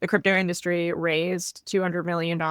The crypto industry raised $200 million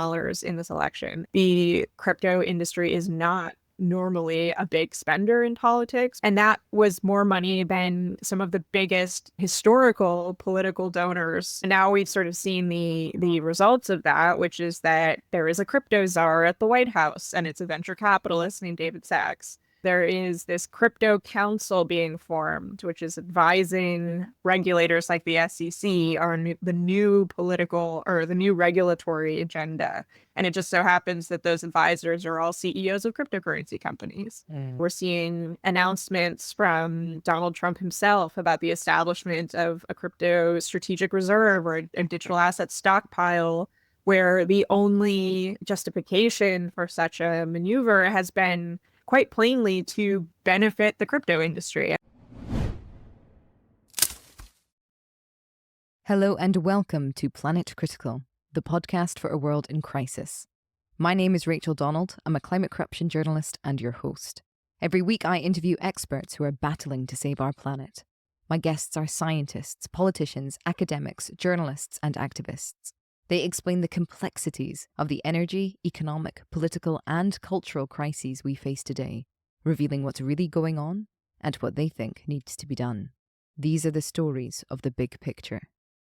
in this election. The crypto industry is not normally a big spender in politics. And that was more money than some of the biggest historical political donors. And now we've sort of seen the results of that, which is that there is a crypto czar at the White House, and it's a venture capitalist named David Sachs. There is this crypto council being formed, which is advising regulators like the SEC on the new political or the new regulatory agenda. And it just so happens that those advisors are all CEOs of cryptocurrency companies. We're seeing announcements from Donald Trump himself about the establishment of a crypto strategic reserve or a digital asset stockpile, where the only justification for such a maneuver has been quite plainly to benefit the crypto industry. Hello and welcome to Planet Critical, the podcast for a world in crisis. My name is Rachel Donald. I'm a climate corruption journalist and your host. Every week I interview experts who are battling to save our planet. My guests are scientists, politicians, academics, journalists, and activists. They explain the complexities of the energy, economic, political, and cultural crises we face today, revealing what's really going on and what they think needs to be done. These are the stories of the big picture.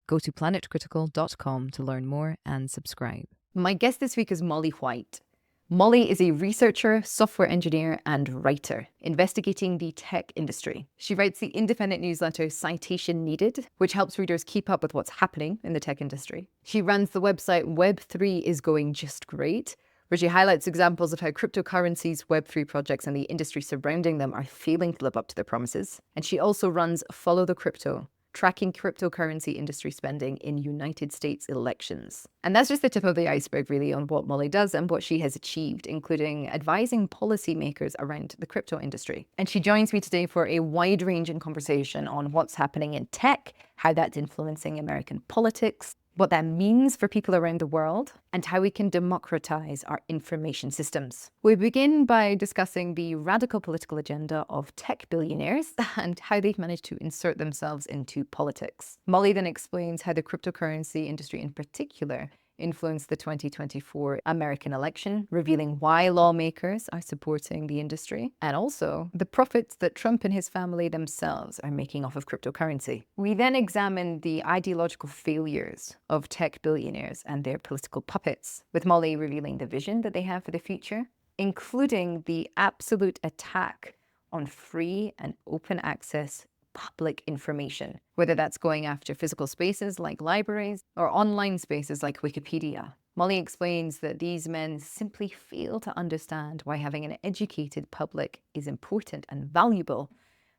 Go to planetcritical.com to learn more and subscribe. My guest this week is Molly White. Molly is a researcher, software engineer, and writer investigating the tech industry. She writes the independent newsletter Citation Needed, which helps readers keep up with what's happening in the tech industry. She runs the website Web3 is Going Just Great, where she highlights examples of how cryptocurrencies, Web3 projects, and the industry surrounding them are failing to live up to their promises. And she also runs Follow the Crypto, tracking cryptocurrency industry spending in United States elections. And that's just the tip of the iceberg, really, on what Molly does and what she has achieved, including advising policymakers around the crypto industry. And she joins me today for a wide-ranging conversation on what's happening in tech, how that's influencing American politics, what that means for people around the world, and how we can democratize our information systems. We begin by discussing the radical political agenda of tech billionaires and how they've managed to insert themselves into politics. Molly then explains how the cryptocurrency industry in particular influenced the 2024 American election, revealing why lawmakers are supporting the industry, and also the profits that Trump and his family themselves are making off of cryptocurrency. We then examine the ideological failures of tech billionaires and their political puppets, with Molly revealing the vision that they have for the future, including the absolute attack on free and open access public information, whether that's going after physical spaces like libraries or online spaces like Wikipedia. Molly explains that these men simply fail to understand why having an educated public is important and valuable,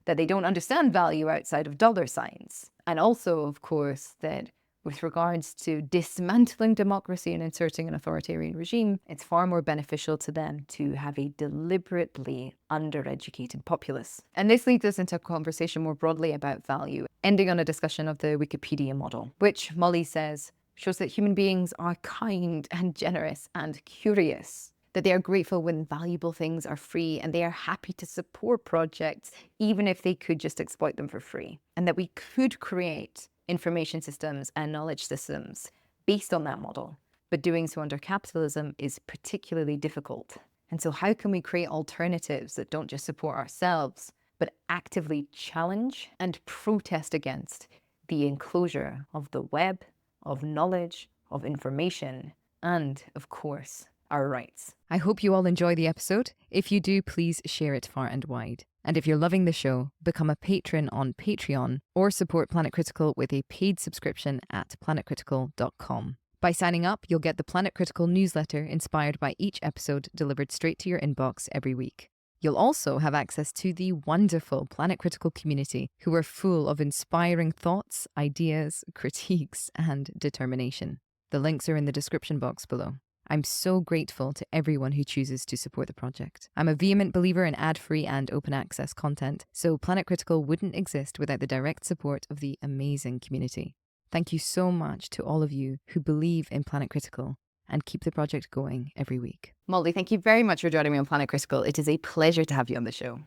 that they don't understand value outside of dollar signs. And also, of course, that with regards to dismantling democracy and inserting an authoritarian regime, it's far more beneficial to them to have a deliberately undereducated populace. And this leads us into a conversation more broadly about value, ending on a discussion of the Wikipedia model, which Molly says shows that human beings are kind and generous and curious, that they are grateful when valuable things are free, and they are happy to support projects even if they could just exploit them for free, and that we could create information systems and knowledge systems based on that model, but doing so under capitalism is particularly difficult. And so how can we create alternatives that don't just support ourselves, but actively challenge and protest against the enclosure of the web, of knowledge, of information, and, of course, our rights? I hope you all enjoy the episode. If you do, please share it far and wide. And if you're loving the show, become a patron on Patreon or support Planet Critical with a paid subscription at planetcritical.com. By signing up, you'll get the Planet Critical newsletter inspired by each episode delivered straight to your inbox every week. You'll also have access to the wonderful Planet Critical community who are full of inspiring thoughts, ideas, critiques, and determination. The links are in the description box below. I'm so grateful to everyone who chooses to support the project. I'm a vehement believer in ad-free and open access content, so Planet Critical wouldn't exist without the direct support of the amazing community. Thank you so much to all of you who believe in Planet Critical and keep the project going every week. Molly, thank you very much for joining me on Planet Critical. It is a pleasure to have you on the show.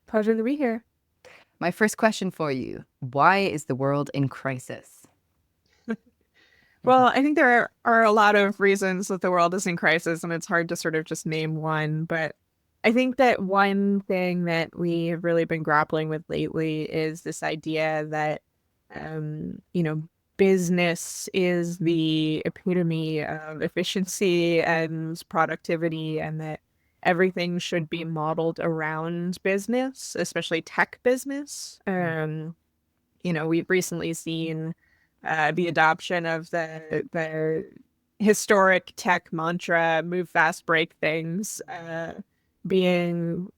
Pleasure to be here. My first question for you, why is the world in crisis? Well, I think there are a lot of reasons that the world is in crisis, and it's hard to sort of just name one. But I think that one thing that we have really been grappling with lately is this idea that, you know, business is the epitome of efficiency and productivity, and that everything should be modeled around business, especially tech business. We've recently seen the adoption of the historic tech mantra, move fast, break things, being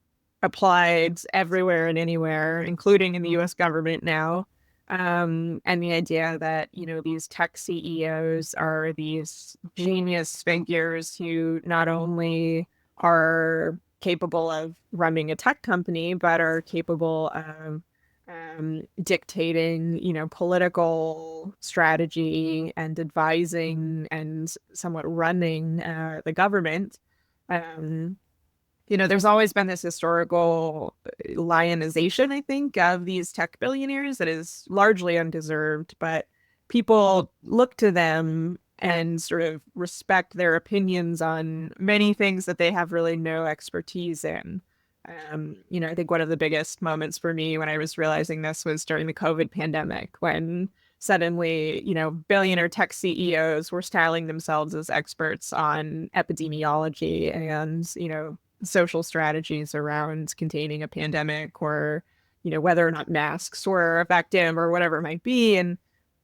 applied everywhere and anywhere, including in the US government now. And the idea that, these tech CEOs are these genius figures who not only are capable of running a tech company, but are capable of dictating, political strategy and advising and somewhat running the government. Um, there's always been this historical lionization, I think, of these tech billionaires that is largely undeserved, but people look to them and sort of respect their opinions on many things that they have really no expertise in. I think one of the biggest moments for me when I was realizing this was during the COVID pandemic, when suddenly, billionaire tech CEOs were styling themselves as experts on epidemiology and, social strategies around containing a pandemic, or, whether or not masks were effective or whatever it might be. And,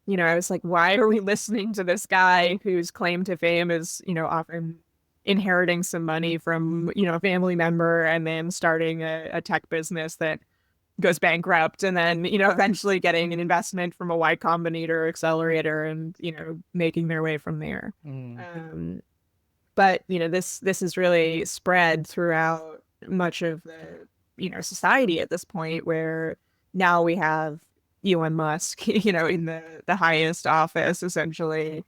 I was like, why are we listening to this guy whose claim to fame is, often inheriting some money from, a family member and then starting a tech business that goes bankrupt, and then, eventually getting an investment from a Y Combinator accelerator and, making their way from there. But, this is really spread throughout much of the, society at this point, where now we have Elon Musk, in the highest office, essentially,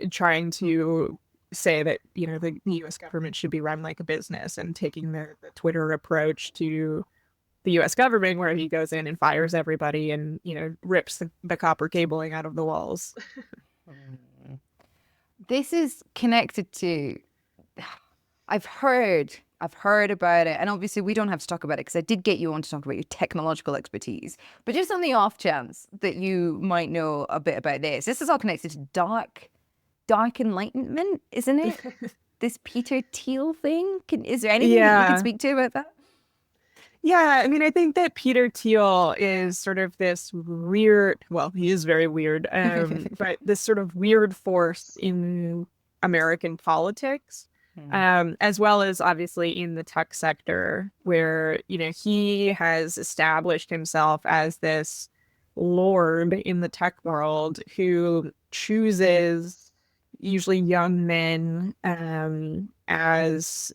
trying to say that, the US government should be run like a business, and taking the Twitter approach to the US government, where he goes in and fires everybody and, rips the copper cabling out of the walls. This is connected to, I've heard about it, and obviously we don't have to talk about it because I did get you on to talk about your technological expertise. But just on the off chance that you might know a bit about this is all connected to dark enlightenment, isn't it? This Peter Thiel thing. Is there anything that you can Yeah. speak to about that? Yeah, I mean, I think that Peter Thiel is sort of this weird, well, he is very weird, but this sort of weird force in American politics, as well as obviously in the tech sector, where, he has established himself as this lord in the tech world who chooses usually young men as,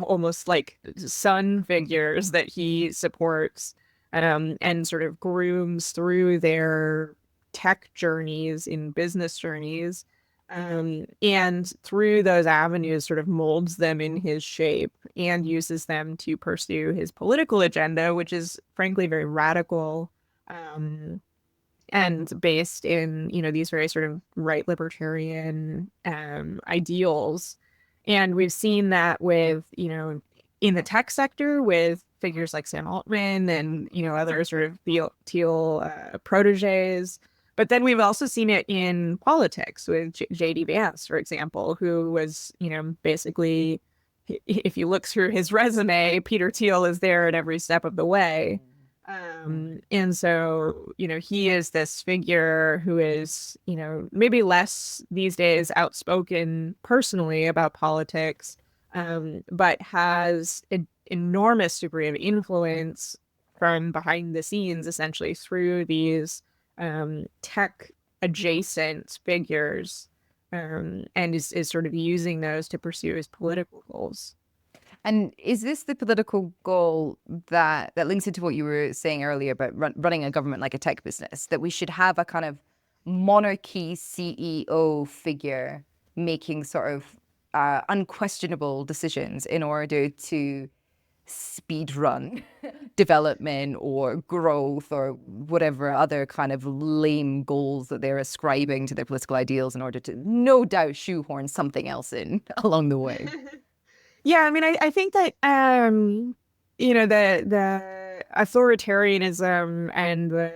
almost like son figures that he supports, and sort of grooms through their tech journeys, in business journeys, and through those avenues sort of molds them in his shape and uses them to pursue his political agenda, which is frankly very radical, and based in, these very sort of right libertarian ideals. And we've seen that with, in the tech sector with figures like Sam Altman and, other sort of Thiel proteges. But then we've also seen it in politics with J.D. Vance, for example, who was, basically, if you look through his resume, Peter Thiel is there at every step of the way. And so, he is this figure who is, maybe less these days outspoken personally about politics, but has an enormous degree of influence from behind the scenes, essentially through these tech adjacent figures, and is sort of using those to pursue his political goals. And is this the political goal that links into what you were saying earlier about running a government like a tech business, that we should have a kind of monarchy CEO figure making sort of unquestionable decisions in order to speed run development or growth or whatever other kind of lame goals that they're ascribing to their political ideals in order to no doubt shoehorn something else in along the way. Yeah, I mean, I think that the authoritarianism and the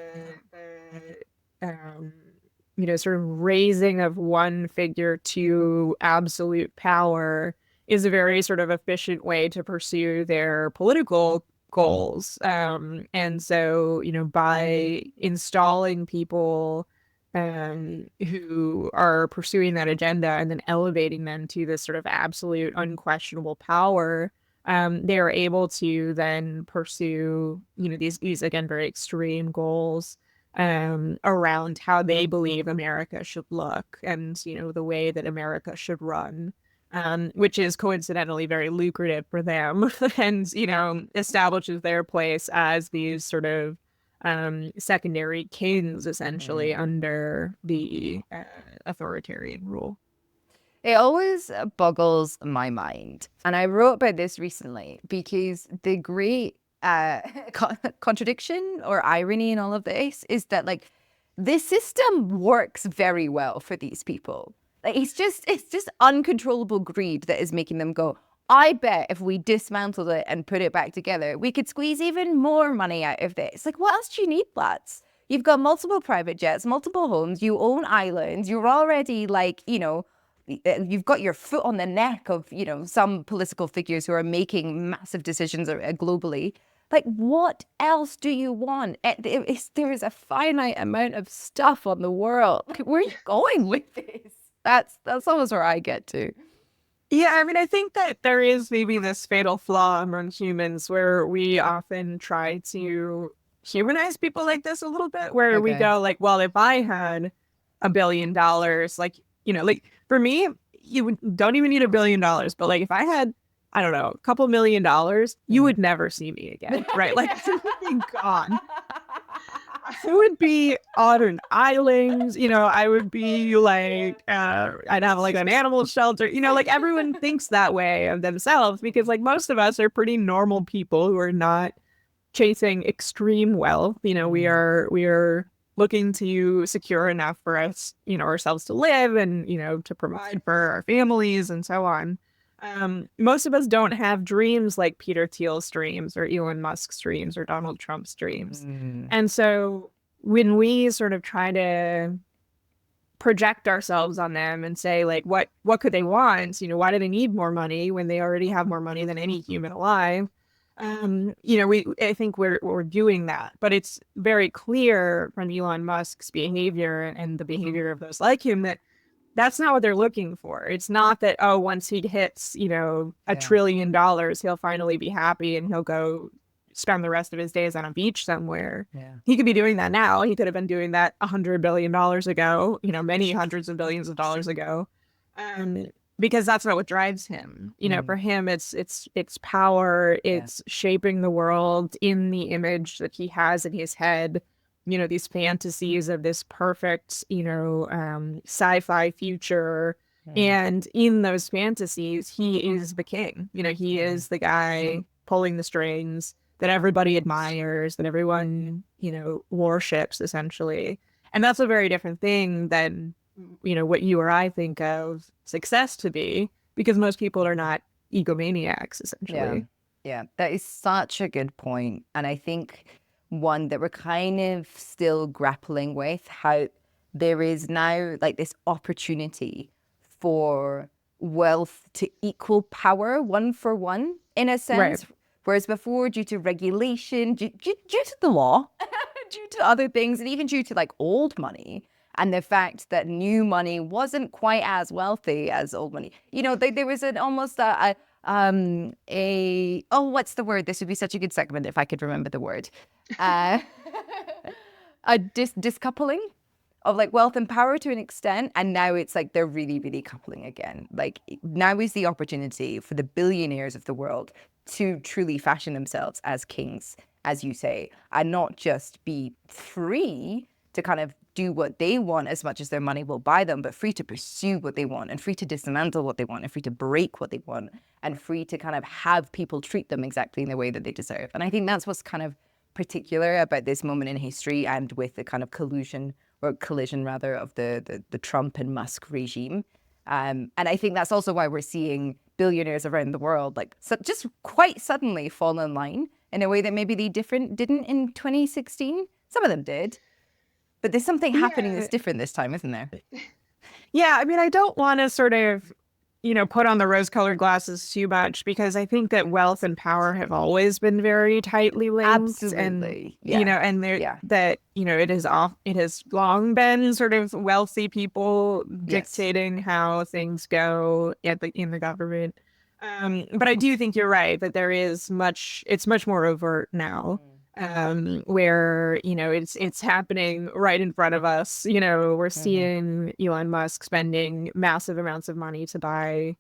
sort of raising of one figure to absolute power is a very sort of efficient way to pursue their political goals. And so, by installing people who are pursuing that agenda and then elevating them to this sort of absolute, unquestionable power, they are able to then pursue, these again very extreme goals around how they believe America should look and, the way that America should run. Which is coincidentally very lucrative for them and, establishes their place as these sort of secondary kings essentially under the authoritarian rule. It always boggles my mind. And I wrote about this recently because the great contradiction or irony in all of this is that, like, this system works very well for these people. Like, it's just uncontrollable greed that is making them go, I bet if we dismantled it and put it back together, we could squeeze even more money out of this. Like, what else do you need, lads? You've got multiple private jets, multiple homes, you own islands, you're already like, you've got your foot on the neck of, some political figures who are making massive decisions globally. Like, what else do you want? There is a finite amount of stuff on the world. Where are you going with this? That's almost where I get to. Yeah, I mean, I think that there is maybe this fatal flaw among humans where we often try to humanize people like this a little bit, where we go like, well, if I had $1 billion, like, like for me, don't even need $1 billion, but like if I had, I don't know, a couple $1 million, you would never see me again, right? Like, I would be gone. I would be on an island, I would be like, I'd have like an animal shelter, like everyone thinks that way of themselves because like most of us are pretty normal people who are not chasing extreme wealth. We are looking to secure enough for us, ourselves to live and, to provide for our families and so on. Most of us don't have dreams like Peter Thiel's dreams or Elon Musk's dreams or Donald Trump's dreams. And so when we sort of try to project ourselves on them and say like, what could they want? Why do they need more money when they already have more money than any human alive? I think we're doing that, but it's very clear from Elon Musk's behavior and the behavior of those like him that that's not what they're looking for. It's not that, oh, once he hits, $1 trillion, he'll finally be happy and he'll go spend the rest of his days on a beach somewhere. Yeah. He could be doing that now. He could have been doing that $100 billion ago, many hundreds of billions of dollars ago. Because that's not what drives him. For him, it's power. It's shaping the world in the image that he has in his head. These fantasies of this perfect, sci-fi future. And in those fantasies, he is the king. He is the guy pulling the strings that everybody admires, that everyone, worships, essentially. And that's a very different thing than, what you or I think of success to be, because most people are not egomaniacs, essentially. Yeah, that is such a good point. And I think one that we're kind of still grappling with, how there is now like this opportunity for wealth to equal power one for one, in a sense. Right. Whereas before, due to regulation, due to the law, due to other things, and even due to like old money, and the fact that new money wasn't quite as wealthy as old money. There was almost what's the word? This would be such a good segment if I could remember the word. A discoupling of like wealth and power to an extent, and now it's like they're really, really coupling again. Like now is the opportunity for the billionaires of the world to truly fashion themselves as kings, as you say, and not just be free to kind of do what they want as much as their money will buy them, but free to pursue what they want and free to dismantle what they want and free to break what they want and free to kind of have people treat them exactly in the way that they deserve. And I think that's what's kind of particular about this moment in history and with the kind of collusion rather of the Trump and Musk regime. And I think that's also why we're seeing billionaires around the world just quite suddenly fall in line in a way that maybe they didn't in 2016. Some of them did. But there's something happening that's different this time, isn't there? Yeah, I mean, I don't want to sort of, put on the rose-colored glasses too much, because I think that wealth and power have always been very tightly linked. Absolutely. And it has long been sort of wealthy people dictating how things go in the government. But I do think you're right that it's much more overt now. Where it's happening right in front of us. We're seeing Elon Musk spending massive amounts of money to buy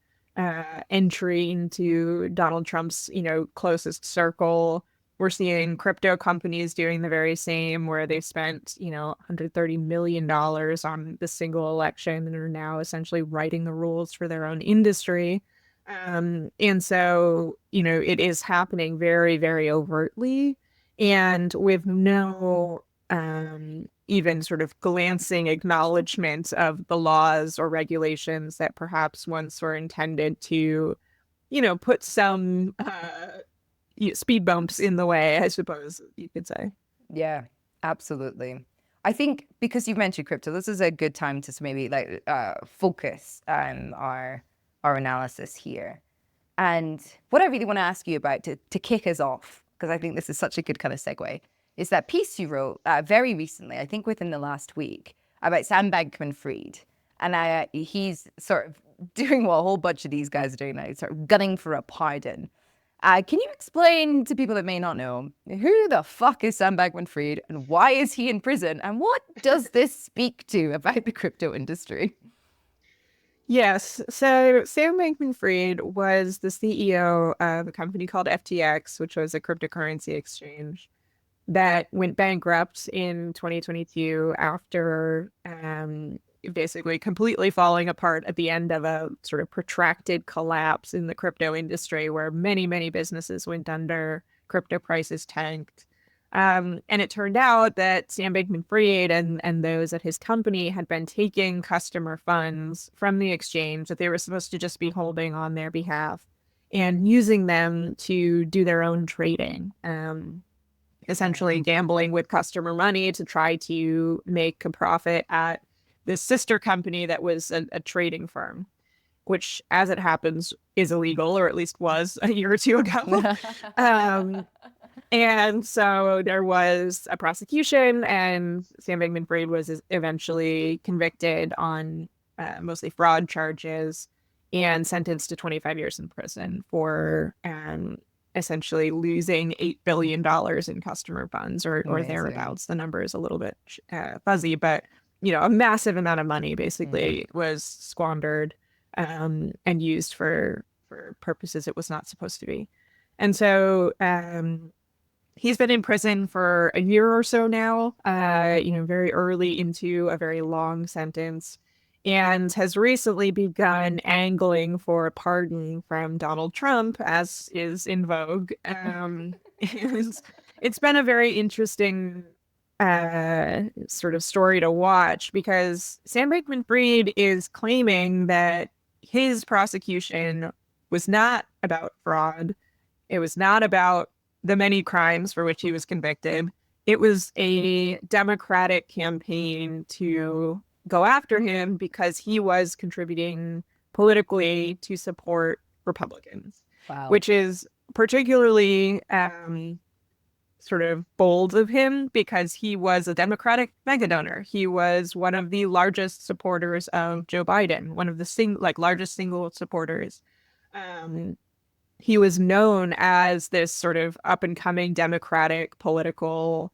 entry into Donald Trump's closest circle. We're seeing crypto companies doing the very same, where they've spent $130 million on the single election and are now essentially writing the rules for their own industry. And so it is happening very, very overtly, and with no even sort of glancing acknowledgement of the laws or regulations that perhaps once were intended to, put some speed bumps in the way, I suppose you could say. Yeah, absolutely. I think because you've mentioned crypto, this is a good time to maybe focus on our analysis here. And what I really want to ask you about to kick us off, because I think this is such a good kind of segue, is that piece you wrote very recently, I think within the last week, about Sam Bankman-Fried. And he's sort of doing what a whole bunch of these guys are doing now, sort of gunning for a pardon. Can you explain to people that may not know, who the fuck is Sam Bankman-Fried and why is he in prison? And what does this speak to about the crypto industry? Yes. So Sam Bankman-Fried was the CEO of a company called FTX, which was a cryptocurrency exchange that went bankrupt in 2022 after basically completely falling apart at the end of a sort of protracted collapse in the crypto industry, where many, many businesses went under, crypto prices tanked. And it turned out that Sam Bankman-Fried and those at his company had been taking customer funds from the exchange that they were supposed to just be holding on their behalf and using them to do their own trading, essentially gambling with customer money to try to make a profit at this sister company that was a trading firm, which, as it happens, is illegal, or at least was a year or two ago. And so there was a prosecution, and Sam Bankman-Fried was eventually convicted on mostly fraud charges and sentenced to 25 years in prison for essentially losing $8 billion in customer funds or thereabouts. The number is a little bit fuzzy, but a massive amount of money basically was squandered and used for purposes it was not supposed to be. And so he's been in prison for a year or so now, very early into a very long sentence, and has recently begun angling for a pardon from Donald Trump, as is in vogue. And it's been a very interesting sort of story to watch, because Sam Bankman-Fried is claiming that his prosecution was not about fraud. It was not about the many crimes for which he was convicted. It was a Democratic campaign to go after him because he was contributing politically to support Republicans. Wow. Which is particularly sort of bold of him, because he was a Democratic mega donor. He was one of the largest supporters of Joe Biden, one of the largest single supporters. He was known as this sort of up and coming Democratic political,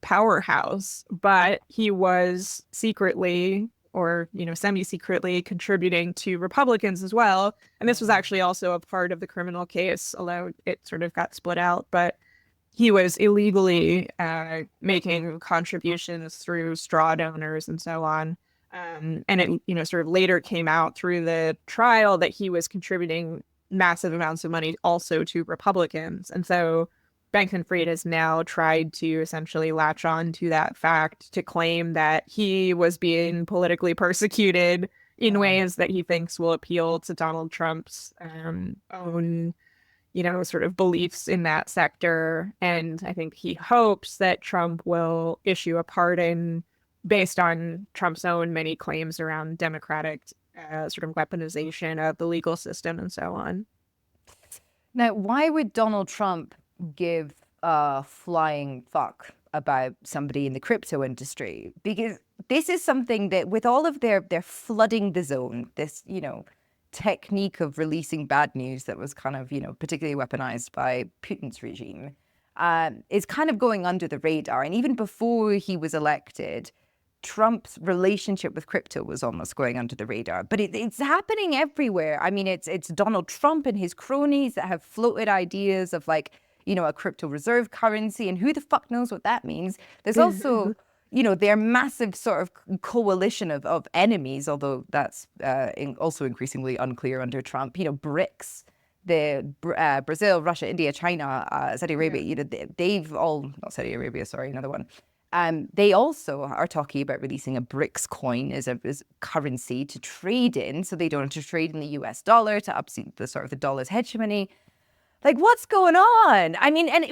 powerhouse, but he was secretly or, semi-secretly contributing to Republicans as well. And this was actually also a part of the criminal case, although it sort of got split out. But he was illegally making contributions through straw donors and so on. And it, sort of later came out through the trial that he was contributing massive amounts of money also to Republicans. And so Bankman-Fried has now tried to essentially latch on to that fact to claim that he was being politically persecuted in ways that he thinks will appeal to Donald Trump's own, sort of beliefs in that sector. And I think he hopes that Trump will issue a pardon based on Trump's own many claims around democratic sort of weaponization of the legal system and so on. Now, why would Donald Trump give a flying fuck about somebody in the crypto industry? Because this is something that with all of their flooding the zone, this, technique of releasing bad news that was kind of, particularly weaponized by Putin's regime, is kind of going under the radar. And even before he was elected, Trump's relationship with crypto was almost going under the radar, but it's happening everywhere. I mean, it's Donald Trump and his cronies that have floated ideas of like, a crypto reserve currency, and who the fuck knows what that means. There's also, their massive sort of coalition of enemies, although that's also increasingly unclear under Trump, BRICS, Brazil, Russia, India, China, Saudi Arabia, they've all, not Saudi Arabia, sorry, another one. They also are talking about releasing a BRICS coin as currency to trade in, so they don't have to trade in the US dollar to upset the sort of the dollar's hegemony. Like, what's going on? I mean, and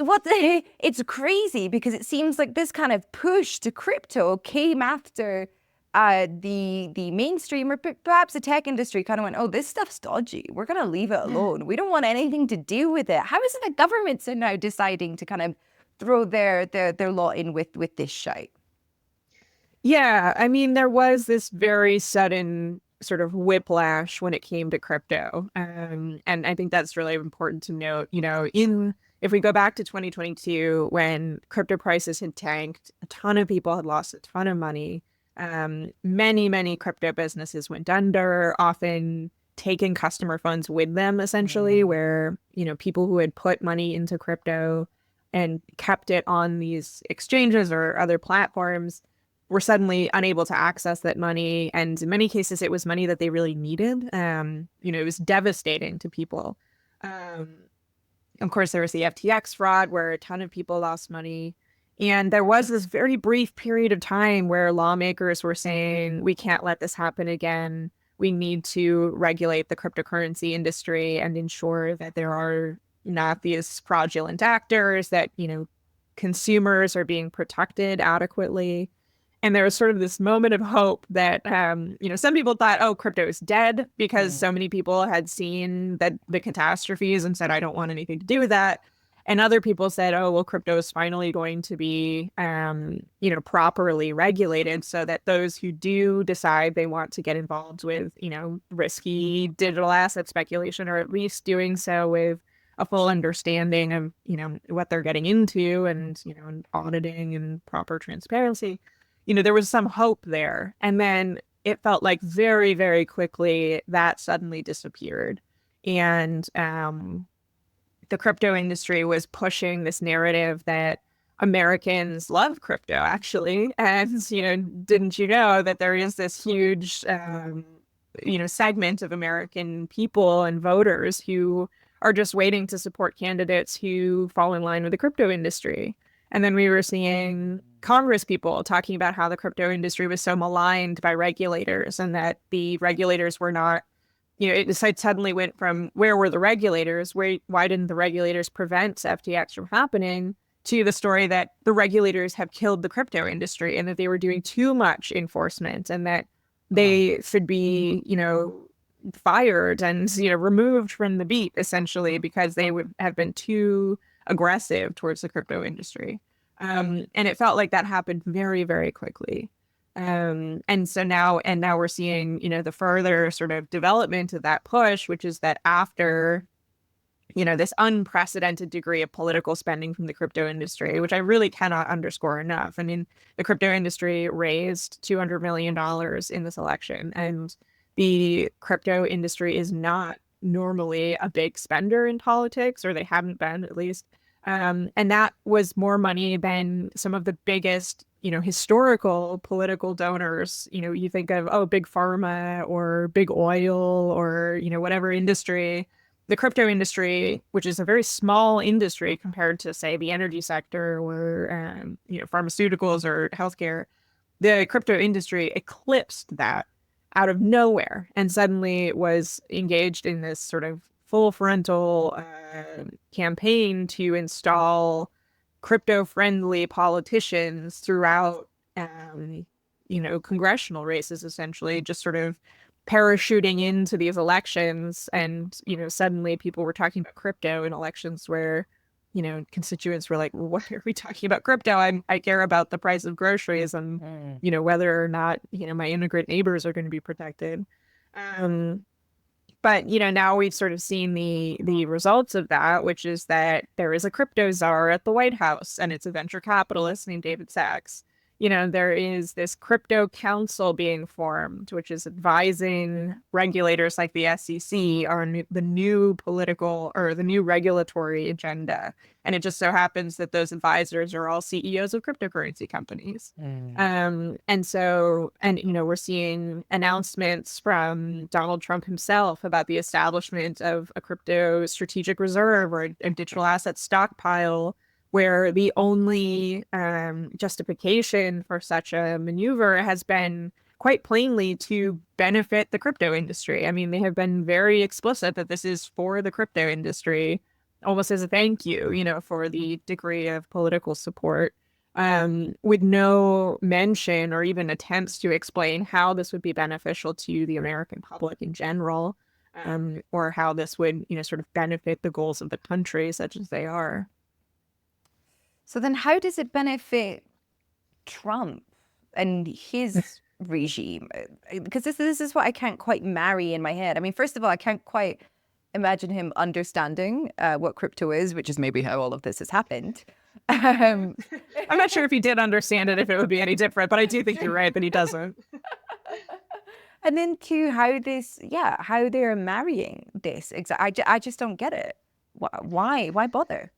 it's crazy because it seems like this kind of push to crypto came after the mainstream or perhaps the tech industry kind of went, oh, this stuff's dodgy. We're going to leave it alone. We don't want anything to do with it. How is it that governments are now deciding to kind of throw their lot in with this shite? Yeah, I mean, there was this very sudden sort of whiplash when it came to crypto. And I think that's really important to note, if we go back to 2022, when crypto prices had tanked, a ton of people had lost a ton of money. Many crypto businesses went under, often taking customer funds with them, essentially, where, people who had put money into crypto and kept it on these exchanges or other platforms were suddenly unable to access that money. And in many cases, it was money that they really needed. It was devastating to people. Of course, there was the FTX fraud where a ton of people lost money. And there was this very brief period of time where lawmakers were saying, we can't let this happen again. We need to regulate the cryptocurrency industry and ensure that there are not these fraudulent actors, that, consumers are being protected adequately. And there was sort of this moment of hope that, some people thought, oh, crypto is dead because so many people had seen the catastrophes and said, I don't want anything to do with that. And other people said, oh, well, crypto is finally going to be, properly regulated so that those who do decide they want to get involved with, risky digital asset speculation, or at least doing so with a full understanding of, what they're getting into and, and auditing and proper transparency, there was some hope there. And then it felt like very, very quickly that suddenly disappeared. And the crypto industry was pushing this narrative that Americans love crypto, actually. And, didn't you know that there is this huge, segment of American people and voters who are just waiting to support candidates who fall in line with the crypto industry. And then we were seeing Congress people talking about how the crypto industry was so maligned by regulators and that the regulators were not, it suddenly went from where were the regulators, why didn't the regulators prevent FTX from happening, to the story that the regulators have killed the crypto industry and that they were doing too much enforcement and that they should be, fired and, removed from the beat, essentially, because they would have been too aggressive towards the crypto industry. And it felt like that happened very, very quickly. And now we're seeing, the further sort of development of that push, which is that after, this unprecedented degree of political spending from the crypto industry, which I really cannot underscore enough. I mean, the crypto industry raised $200 million in this election, and the crypto industry is not normally a big spender in politics, or they haven't been, at least. And that was more money than some of the biggest, historical political donors. You think of, oh, big pharma or big oil or, whatever industry. The crypto industry, which is a very small industry compared to, say, the energy sector or, pharmaceuticals or healthcare, the crypto industry eclipsed that out of nowhere and suddenly was engaged in this sort of full frontal campaign to install crypto friendly politicians throughout, congressional races, essentially, just sort of parachuting into these elections. And, suddenly people were talking about crypto in elections where, constituents were like, well, what are we talking about crypto? I care about the price of groceries and, whether or not, my immigrant neighbors are going to be protected. But, now we've sort of seen the results of that, which is that there is a crypto czar at the White House, and it's a venture capitalist named David Sachs. There is this crypto council being formed, which is advising regulators like the SEC on the new political or the new regulatory agenda. And it just so happens that those advisors are all CEOs of cryptocurrency companies. And we're seeing announcements from Donald Trump himself about the establishment of a crypto strategic reserve or a digital asset stockpile, where the only justification for such a maneuver has been quite plainly to benefit the crypto industry. I mean, they have been very explicit that this is for the crypto industry, almost as a thank you, for the degree of political support, with no mention or even attempts to explain how this would be beneficial to the American public in general, or how this would, sort of benefit the goals of the country, such as they are. So then how does it benefit Trump and his regime? Because this is what I can't quite marry in my head. I mean, first of all, I can't quite imagine him understanding what crypto is, which is maybe how all of this has happened. I'm not sure if he did understand it, if it would be any different, but I do think you're right that he doesn't. And then to how they're marrying this. I just don't get it. Why bother?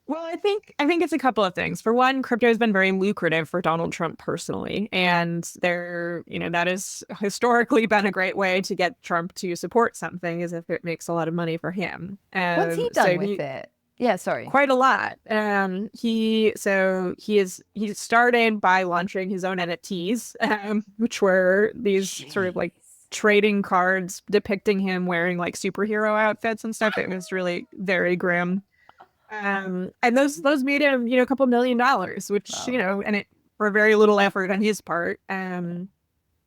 Well, I think it's a couple of things. For one, crypto has been very lucrative for Donald Trump personally, and that has historically been a great way to get Trump to support something, is if it makes a lot of money for him. What's he done with it? Yeah, sorry. Quite a lot. He started by launching his own NFTs, which were these sort of like trading cards depicting him wearing like superhero outfits and stuff. It was really very grim. And those made him, a couple $1 million, which, wow. And it for very little effort on his part. And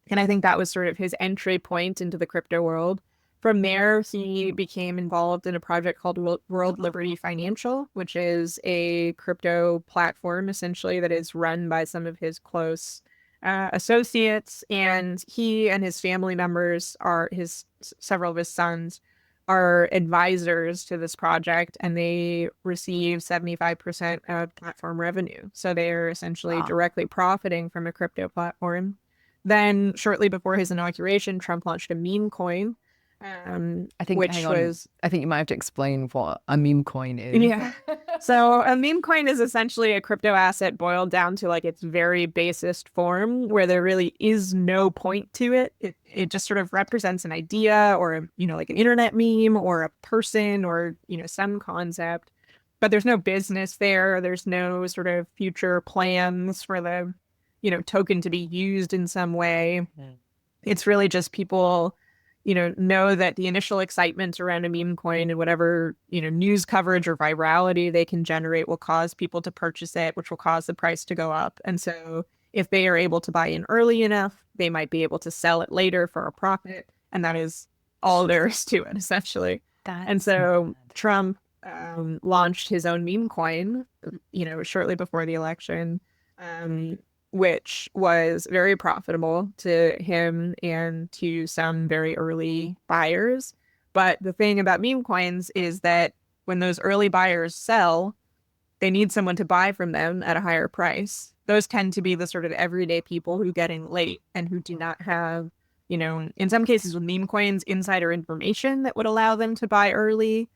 I think that was sort of his entry point into the crypto world. From there, he became involved in a project called World Liberty Financial, which is a crypto platform, essentially, that is run by some of his close associates. And he and his family members several of his sons are advisors to this project, and they receive 75% of platform revenue. So they are essentially directly profiting from a crypto platform. Then shortly before his inauguration, Trump launched a meme coin. I think you might have to explain what a meme coin is. Yeah. So a meme coin is essentially a crypto asset boiled down to like its very basest form, where there really is no point to it. It just sort of represents an idea or, like an internet meme or a person or, some concept, but there's no business there. There's no sort of future plans for the, token to be used in some way. It's really just people know that the initial excitement around a meme coin and whatever, news coverage or virality they can generate will cause people to purchase it, which will cause the price to go up. And so if they are able to buy in early enough, they might be able to sell it later for a profit. And that is all there is to it, essentially. And so Trump launched his own meme coin, shortly before the election, which was very profitable to him and to some very early buyers. But the thing about meme coins is that when those early buyers sell, they need someone to buy from them at a higher price. Those tend to be the sort of everyday people who get in late and who do not have, in some cases with meme coins, insider information that would allow them to buy early.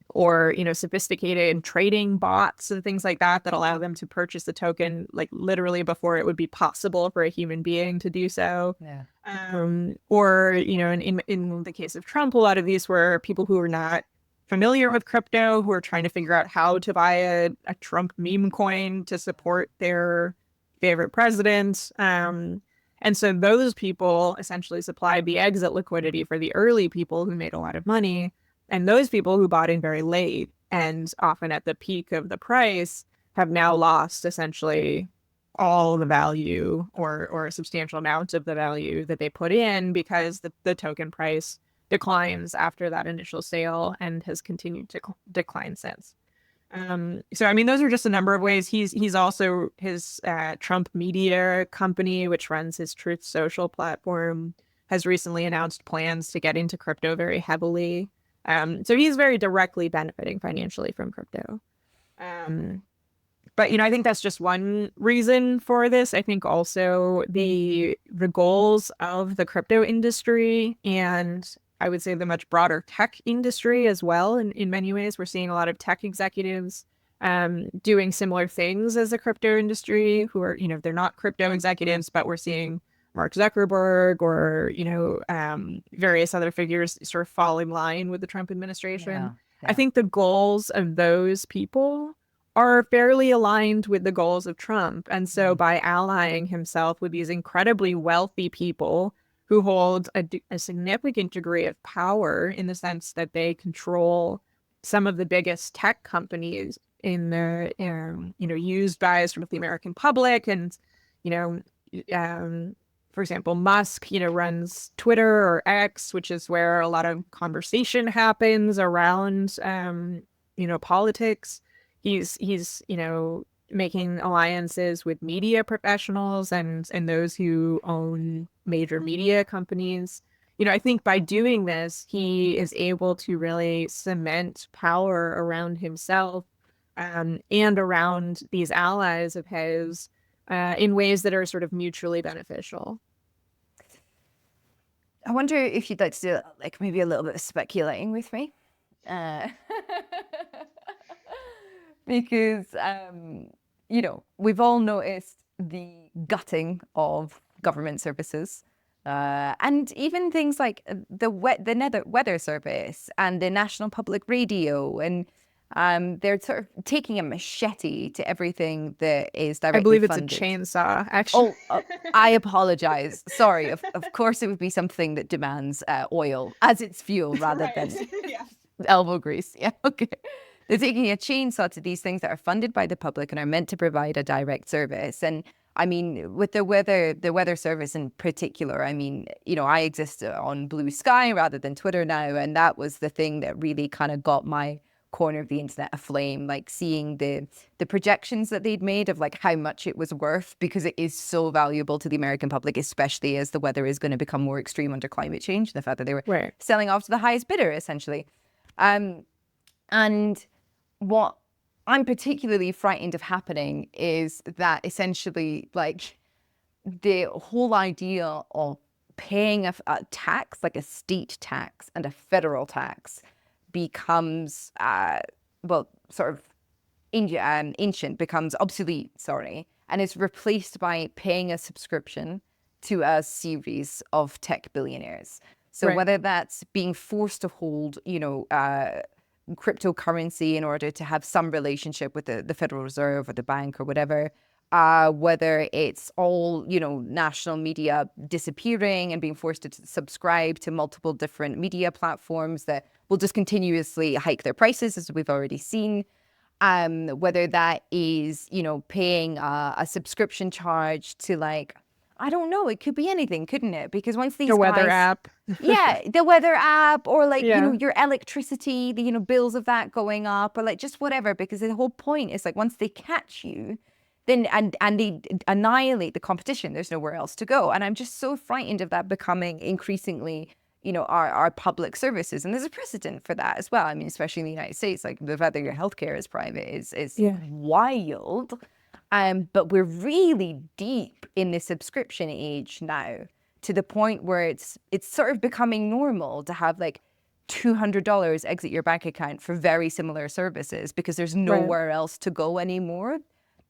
or, sophisticated trading bots and things like that allow them to purchase the token like literally before it would be possible for a human being to do so. Yeah. Or, in the case of Trump, a lot of these were people who were not familiar with crypto, who are trying to figure out how to buy a Trump meme coin to support their favorite president. And so those people essentially supplied the exit liquidity for the early people who made a lot of money. And those people who bought in very late and often at the peak of the price have now lost essentially all the value or a substantial amount of the value that they put in because the token price declines after that initial sale and has continued to decline since. So I mean, those are just a number of ways. He's also his Trump Media company, which runs his Truth Social platform, has recently announced plans to get into crypto very heavily. So he's very directly benefiting financially from crypto. But I think that's just one reason for this. I think also the goals of the crypto industry and I would say the much broader tech industry as well. In many ways, we're seeing a lot of tech executives doing similar things as the crypto industry who are, they're not crypto executives, but we're seeing Mark Zuckerberg or, various other figures sort of fall in line with the Trump administration. Yeah. I think the goals of those people are fairly aligned with the goals of Trump. And so by allying himself with these incredibly wealthy people who hold a significant degree of power in the sense that they control some of the biggest tech companies in the, used by sort of the American public. And, for example, Musk, runs Twitter or X, which is where a lot of conversation happens around, politics. He's making alliances with media professionals and those who own major media companies. I think by doing this, he is able to really cement power around himself and around these allies of his in ways that are sort of mutually beneficial. I wonder if you'd like to do like maybe a little bit of speculating with me. Because, we've all noticed the gutting of government services. And even things like the Weather Service and the National Public Radio. And they're sort of taking a machete to everything that is directly I believe it's funded. a chainsaw, actually. I apologize. Sorry. Of course, it would be something that demands oil as its fuel rather than elbow grease. Yeah, okay. They're taking a chainsaw to these things that are funded by the public and are meant to provide a direct service. And I mean, with the Weather Service in particular, I mean, I exist on Blue Sky rather than Twitter now. And that was the thing that really kind of got my corner of the internet aflame, like seeing the projections that they'd made of like how much it was worth, because it is so valuable to the American public, especially as the weather is going to become more extreme under climate change. The fact that they were selling off to the highest bidder, essentially. And what I'm particularly frightened of happening is that essentially, like, the whole idea of paying a tax, like a state tax and a federal tax, becomes, sort of ancient, becomes obsolete, and is replaced by paying a subscription to a series of tech billionaires. So whether that's being forced to hold, cryptocurrency in order to have some relationship with the Federal Reserve or the bank or whatever, whether it's all, national media disappearing and being forced to subscribe to multiple different media platforms that will just continuously hike their prices, as we've already seen. Whether that is, paying a subscription charge to, like, I don't know, it could be anything, couldn't it? Because once these weather app. Yeah, the weather app, or like, your electricity, the, bills of that going up, or like just whatever, because the whole point is like once they catch you, then and they annihilate the competition, there's nowhere else to go. And I'm just so frightened of that becoming increasingly, our public services. And there's a precedent for that as well. I mean, especially in the United States, like the fact that your healthcare is private is wild. But we're really deep in the subscription age now, to the point where it's sort of becoming normal to have like $200 exit your bank account for very similar services because there's Right. nowhere else to go anymore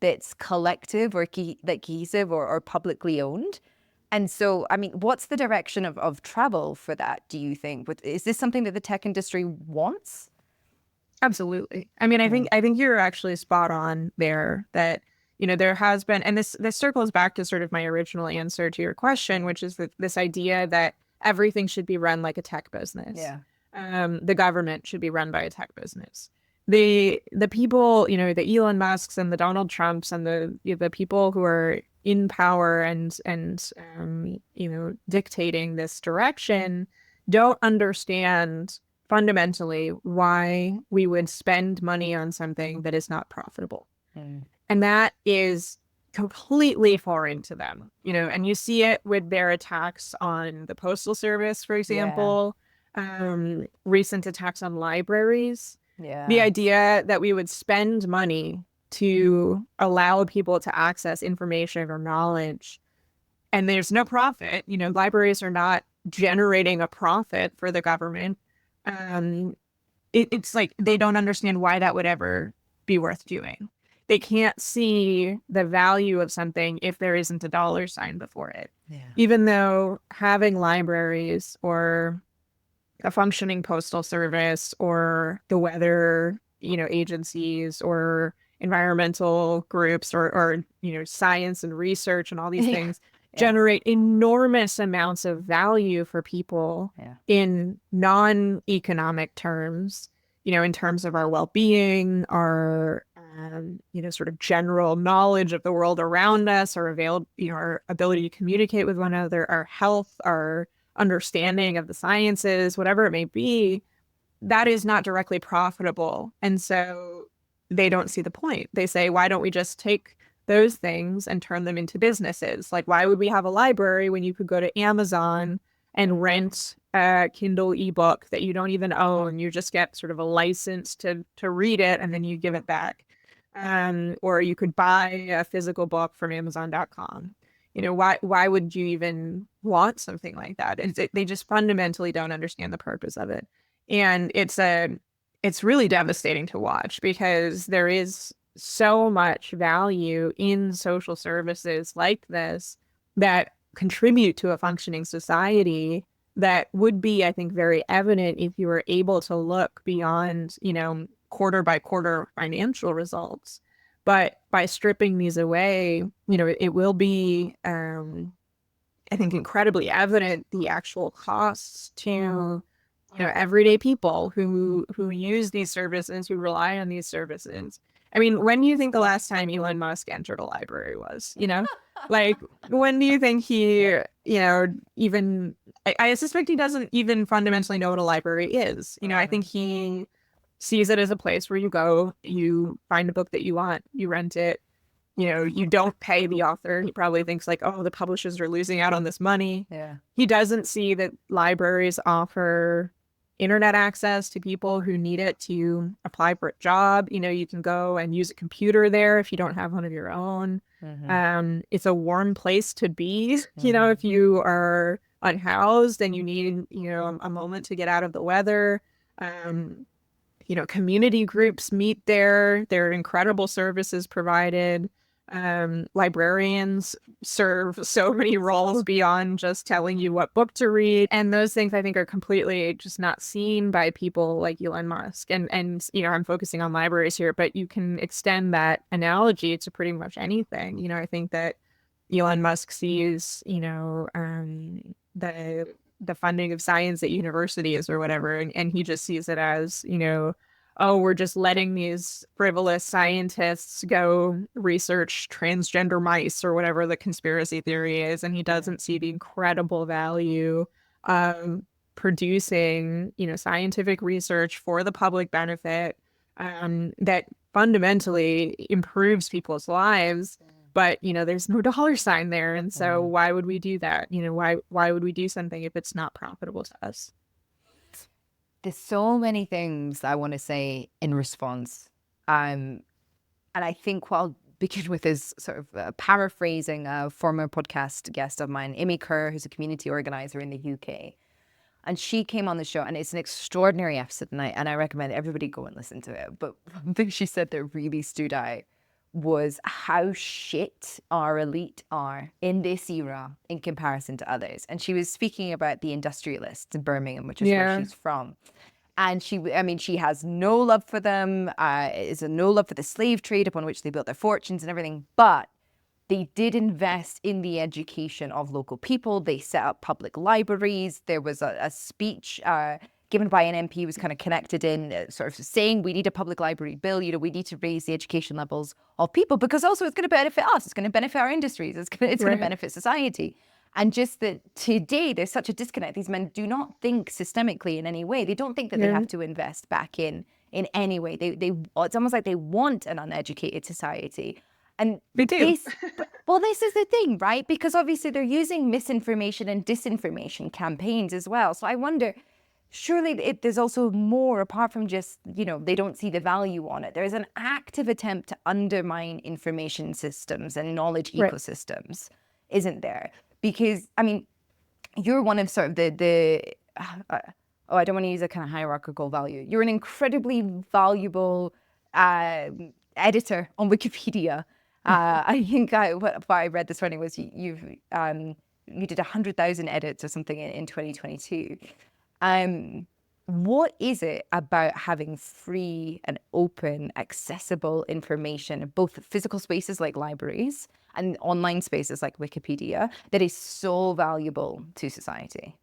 that's collective or cohesive or publicly owned. And so, I mean, what's the direction of travel for that, do you think? Is this something that the tech industry wants? Absolutely. I mean, I think you're actually spot on there that, there has been, and this circles back to sort of my original answer to your question, which is that this idea that everything should be run like a tech business. Yeah. The government should be run by a tech business. The people, the Elon Musks and the Donald Trumps and the people who are in power and dictating this direction don't understand fundamentally why we would spend money on something that is not profitable. And that is completely foreign to them, and you see it with their attacks on the Postal Service, for example, recent attacks on libraries. The idea that we would spend money to allow people to access information or knowledge and there's no profit, libraries are not generating a profit for the government. It's like they don't understand why that would ever be worth doing. They can't see the value of something if there isn't a dollar sign before it. Yeah. Even though having libraries or a functioning postal service or the weather, agencies or environmental groups or science and research and all these things generate enormous amounts of value for people in non-economic terms, in terms of our well-being, our sort of general knowledge of the world around us, our our ability to communicate with one another, our health, our understanding of the sciences, whatever it may be, that is not directly profitable. And so they don't see the point. They say, why don't we just take those things and turn them into businesses? Like, why would we have a library when you could go to Amazon and rent a Kindle ebook that you don't even own? You just get sort of a license to read it and then you give it back. Or you could buy a physical book from Amazon.com. Why would you even want something like that? And they just fundamentally don't understand the purpose of it. And it's really devastating to watch because there is so much value in social services like this that contribute to a functioning society that would be, I think, very evident if you were able to look beyond, quarter by quarter financial results. But by stripping these away, it will be, I think, incredibly evident the actual costs to, everyday people who use these services, who rely on these services. I mean, when do you think the last time Elon Musk entered a library was, like, when do you think he, even, I suspect he doesn't even fundamentally know what a library is. I think he sees it as a place where you go, you find a book that you want, you rent it, you don't pay the author. He probably thinks like, oh, the publishers are losing out on this money. Yeah. He doesn't see that libraries offer internet access to people who need it to apply for a job. You can go and use a computer there if you don't have one of your own. It's a warm place to be, if you are unhoused and you need, a moment to get out of the weather. Community groups meet there. There are incredible services provided. Librarians serve so many roles beyond just telling you what book to read. And those things I think are completely just not seen by people like Elon Musk. And I'm focusing on libraries here, but you can extend that analogy to pretty much anything. I think that Elon Musk sees, the funding of science at universities or whatever, and he just sees it as, oh, we're just letting these frivolous scientists go research transgender mice or whatever the conspiracy theory is. And he doesn't see the incredible value of producing, scientific research for the public benefit that fundamentally improves people's lives. But, there's no dollar sign there. And so why would we do that? Why would we do something if it's not profitable to us? There's so many things I want to say in response. And I think what I'll begin with is sort of paraphrasing a former podcast guest of mine, Amy Kerr, who's a community organizer in the UK. And she came on the show, and it's an extraordinary episode, and I recommend everybody go and listen to it. But one thing she said that really stood out was how shit our elite are in this era in comparison to others. And she was speaking about the industrialists in Birmingham, which is where she's from. And she has no love for them, is a no love for the slave trade upon which they built their fortunes and everything. But they did invest in the education of local people. They set up public libraries. There was a speech given by an MP, was kind of connected in, sort of saying we need a public library bill. We need to raise the education levels of people, because also it's going to benefit us. It's going to benefit our industries. It's going to benefit society. And just that today there's such a disconnect. These men do not think systemically in any way. They don't think that they have to invest back in any way. It's almost like they want an uneducated society. And they do. This is the thing, right? Because obviously they're using misinformation and disinformation campaigns as well. So I wonder, surely there's also more apart from just, they don't see the value on it. There's an active attempt to undermine information systems and knowledge ecosystems, isn't there? Because, you're one of sort of I don't want to use a kind of hierarchical value. You're an incredibly valuable editor on Wikipedia. I think what I read this morning was you did 100,000 edits or something in 2022. What is it about having free and open, accessible information, both physical spaces like libraries and online spaces like Wikipedia, that is so valuable to society?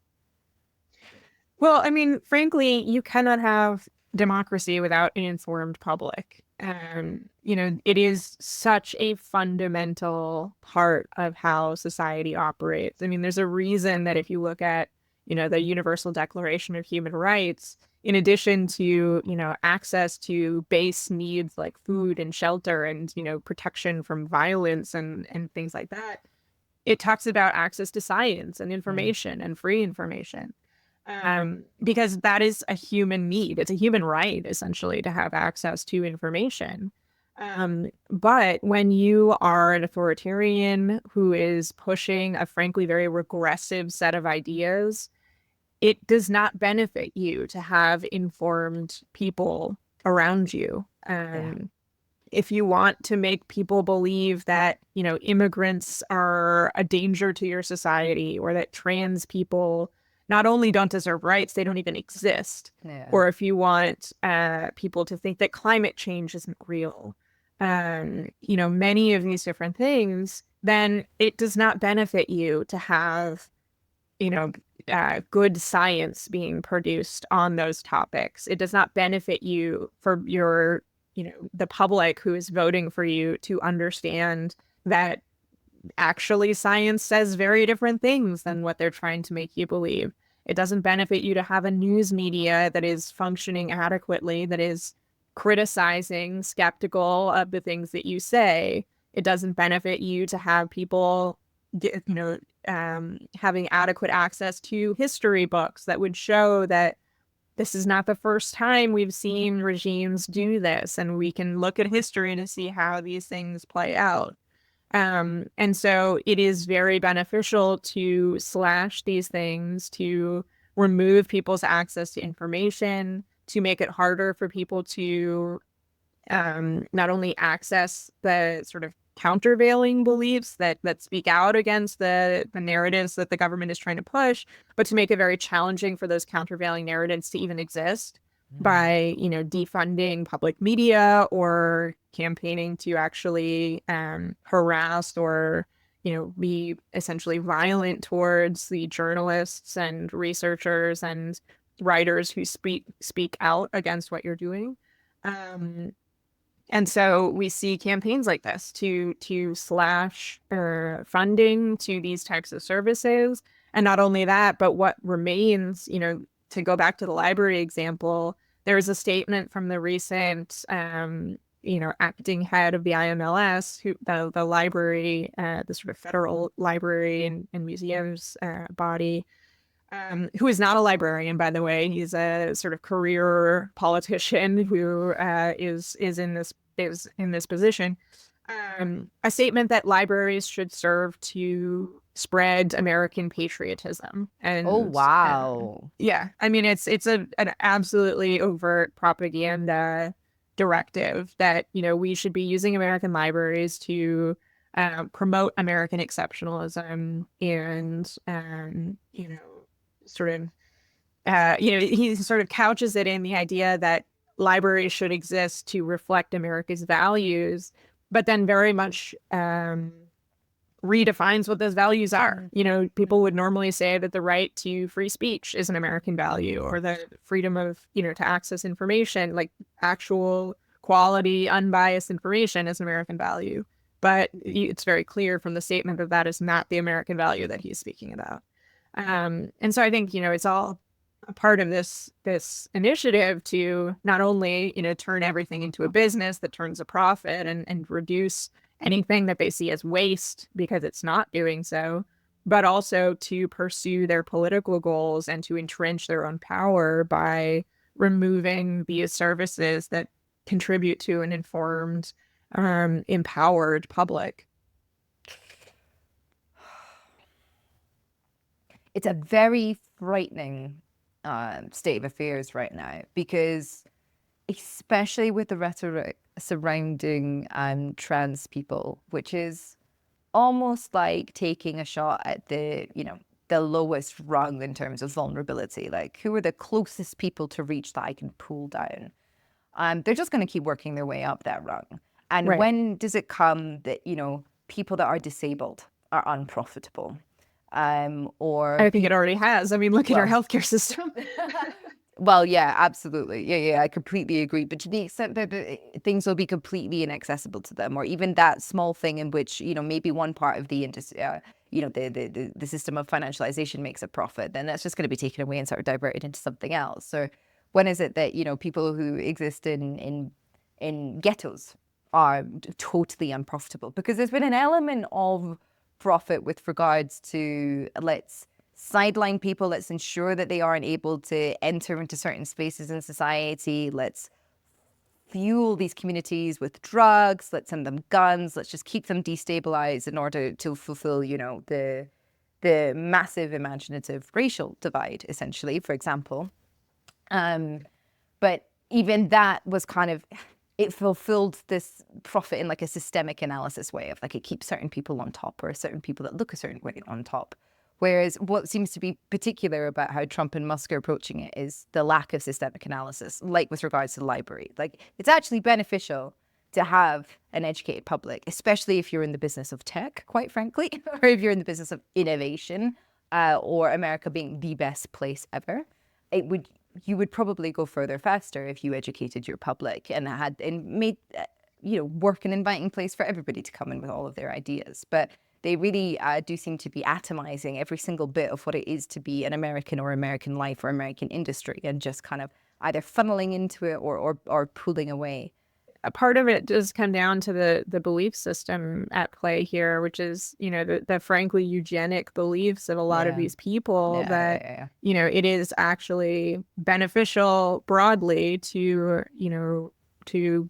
Well, frankly, you cannot have democracy without an informed public. It is such a fundamental part of how society operates. There's a reason that if you look at, the Universal Declaration of Human Rights, in addition to, access to base needs like food and shelter and, protection from violence and things like that, it talks about access to science and information and free information. Because that is a human need. It's a human right, essentially, to have access to information. But when you are an authoritarian who is pushing a frankly very regressive set of ideas, it does not benefit you to have informed people around you. If you want to make people believe that, immigrants are a danger to your society, or that trans people not only don't deserve rights, they don't even exist. Or if you want people to think that climate change isn't real, many of these different things, then it does not benefit you to have, good science being produced on those topics. It does not benefit you for your, the public who is voting for you to understand that actually science says very different things than what they're trying to make you believe. It doesn't benefit you to have a news media that is functioning adequately, that is criticizing, skeptical of the things that you say. It doesn't benefit you to have people, having adequate access to history books that would show that this is not the first time we've seen regimes do this, and we can look at history to see how these things play out. And so it is very beneficial to slash these things, to remove people's access to information, to make it harder for people to not only access the sort of countervailing beliefs that speak out against the narratives that the government is trying to push, but to make it very challenging for those countervailing narratives to even exist by, defunding public media or campaigning to actually harass or, be essentially violent towards the journalists and researchers and writers who speak out against what you're doing. And so we see campaigns like this to slash funding to these types of services. And not only that, but what remains, to go back to the library example, there's a statement from the recent, acting head of the IMLS, who the library, the sort of federal library and museums body, who is not a librarian, by the way. He's a sort of career politician who is in this position. A statement that libraries should serve to spread American patriotism. Oh, And wow. yeah, I mean, it's an absolutely overt propaganda directive that, we should be using American libraries to promote American exceptionalism and, sort of, he sort of couches it in the idea that libraries should exist to reflect America's values, but then very much redefines what those values are. People would normally say that the right to free speech is an American value, or the freedom of, to access information, like actual quality, unbiased information, is an American value. But it's very clear from the statement that that is not the American value that he's speaking about. And so I think, it's all a part of this initiative to not only, turn everything into a business that turns a profit and reduce anything that they see as waste because it's not doing so, but also to pursue their political goals and to entrench their own power by removing these services that contribute to an informed, empowered public. It's a very frightening state of affairs right now, because especially with the rhetoric surrounding trans people, which is almost like taking a shot at the lowest rung in terms of vulnerability. Like, who are the closest people to reach that I can pull down? They're just going to keep working their way up that rung. And Right. when does it come that, people that are disabled are unprofitable? Or I think it already has. I mean, look at our Well- healthcare system. Well, yeah, absolutely. Yeah, I completely agree. But to the extent that things will be completely inaccessible to them, or even that small thing in which, maybe one part of the industry, the system of financialization makes a profit, then that's just going to be taken away and sort of diverted into something else. So when is it that, people who exist in ghettos are totally unprofitable? Because there's been an element of profit with regards to, let's sideline people, let's ensure that they aren't able to enter into certain spaces in society, let's fuel these communities with drugs, let's send them guns, let's just keep them destabilized in order to fulfill, the massive imaginative racial divide, essentially, for example. But even that was kind of, it fulfilled this profit in like a systemic analysis way of like, it keeps certain people on top, or certain people that look a certain way on top. Whereas what seems to be particular about how Trump and Musk are approaching it is the lack of systemic analysis, like with regards to the library. Like, it's actually beneficial to have an educated public, especially if you're in the business of tech, quite frankly, or if you're in the business of innovation, or America being the best place ever. You would probably go further faster if you educated your public and made work an inviting place for everybody to come in with all of their ideas. But they really do seem to be atomizing every single bit of what it is to be an American, or American life, or American industry, and just kind of either funneling into it or pulling away. A part of it does come down to the belief system at play here, which is, the frankly eugenic beliefs of a lot of these people, that it is actually beneficial broadly to, to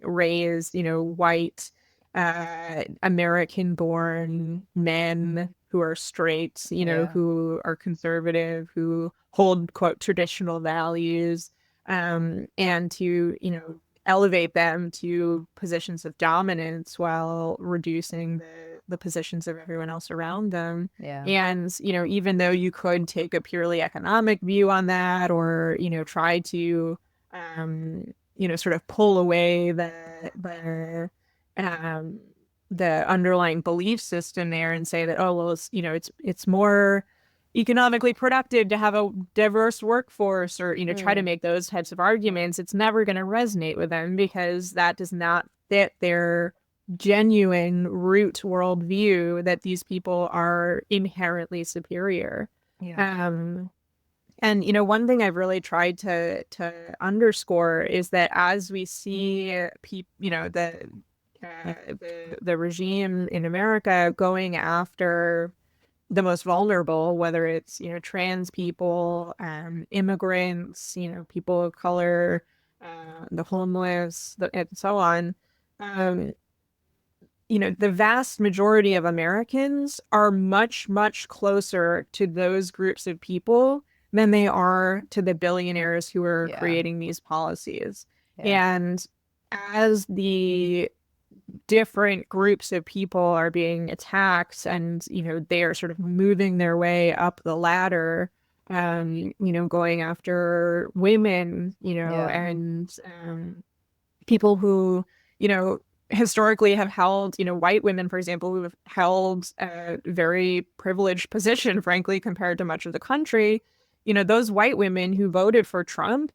raise, white American-born men who are straight, who are conservative, who hold, quote, traditional values, and to, elevate them to positions of dominance while reducing the positions of everyone else around them. Yeah. And, even though you could take a purely economic view on that, or, try to, sort of pull away the underlying belief system there and say that, oh, well, it's more economically productive to have a diverse workforce, or, try to make those types of arguments, it's never going to resonate with them, because that does not fit their genuine root worldview that these people are inherently superior. Yeah. And, one thing I've really tried to underscore is that as we see the regime in America going after the most vulnerable, whether it's, trans people, immigrants, people of color, the homeless, and so on, the vast majority of Americans are much, much closer to those groups of people than they are to the billionaires who are Yeah. creating these policies. Yeah. And as the different groups of people are being attacked and, they are sort of moving their way up the ladder, going after women, Yeah. and people who, historically have held, white women, for example, who have held a very privileged position, frankly, compared to much of the country. Those white women who voted for Trump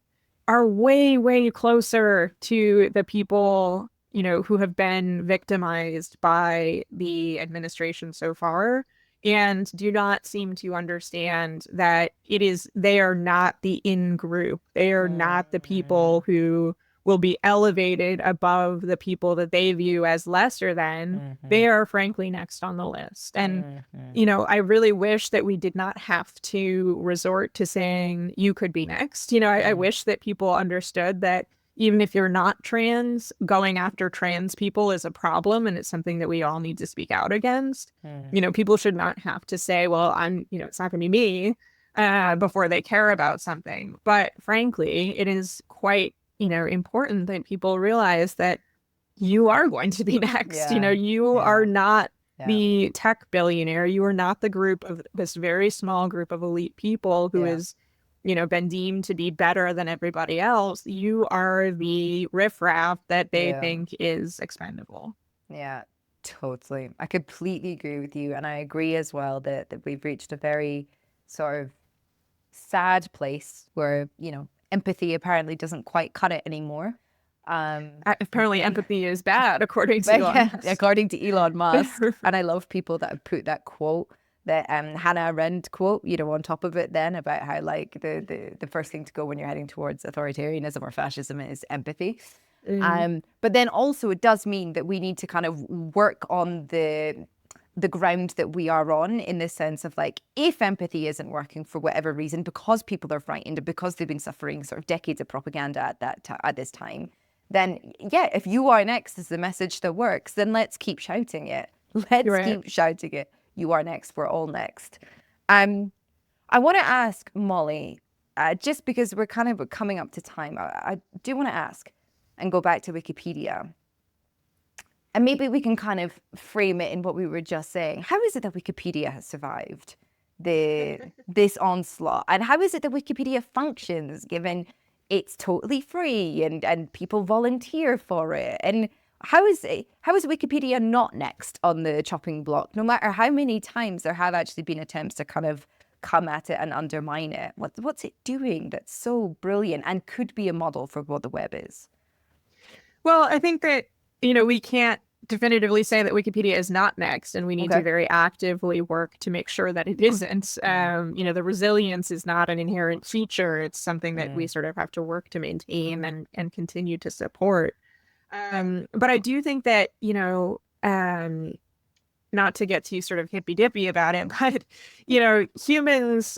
are way, way closer to the people, who have been victimized by the administration so far and do not seem to understand that they are not the in group. They are not the people who will be elevated above the people that they view as lesser than. They are frankly next on the list. And I really wish that we did not have to resort to saying you could be next. I wish that people understood that even if you're not trans, going after trans people is a problem, and it's something that we all need to speak out against. People should not have to say, well, it's not going to be me, before they care about something. But frankly, it is quite, important that people realize that you are going to be next. Yeah. You Yeah. are not Yeah. the tech billionaire. You are not the group of this very small group of elite people who Yeah. is, been deemed to be better than everybody else. You are the riffraff that they Yeah. think is expendable. Yeah, totally. I completely agree with you. And I agree as well that we've reached a very sort of sad place where, empathy apparently doesn't quite cut it anymore. Apparently, empathy is bad, according to But Elon yeah, Musk. according to Elon Musk. And I love people that have put that quote, that Hannah Arendt quote, on top of it then, about how like the first thing to go when you're heading towards authoritarianism or fascism is empathy. But then also it does mean that we need to kind of work on the ground that we are on, in the sense of like, if empathy isn't working for whatever reason, because people are frightened and because they've been suffering sort of decades of propaganda at this time, then yeah, if you are next is the message that works, then let's keep shouting it. Keep shouting it. You are next. We're all next. I want to ask Molly, just because we're kind of coming up to time, I do want to ask and go back to Wikipedia. And maybe we can kind of frame it in what we were just saying. How is it that Wikipedia has survived this onslaught? And how is it that Wikipedia functions, given it's totally free and people volunteer for it? And how is Wikipedia not next on the chopping block, no matter how many times there have actually been attempts to kind of come at it and undermine it? What's it doing that's so brilliant and could be a model for what the web is? Well, I think that, we can't definitively say that Wikipedia is not next, and we need to very actively work to make sure that it isn't. The resilience is not an inherent feature. It's something that we sort of have to work to maintain and continue to support. But I do think that, not to get too sort of hippy-dippy about it, but, humans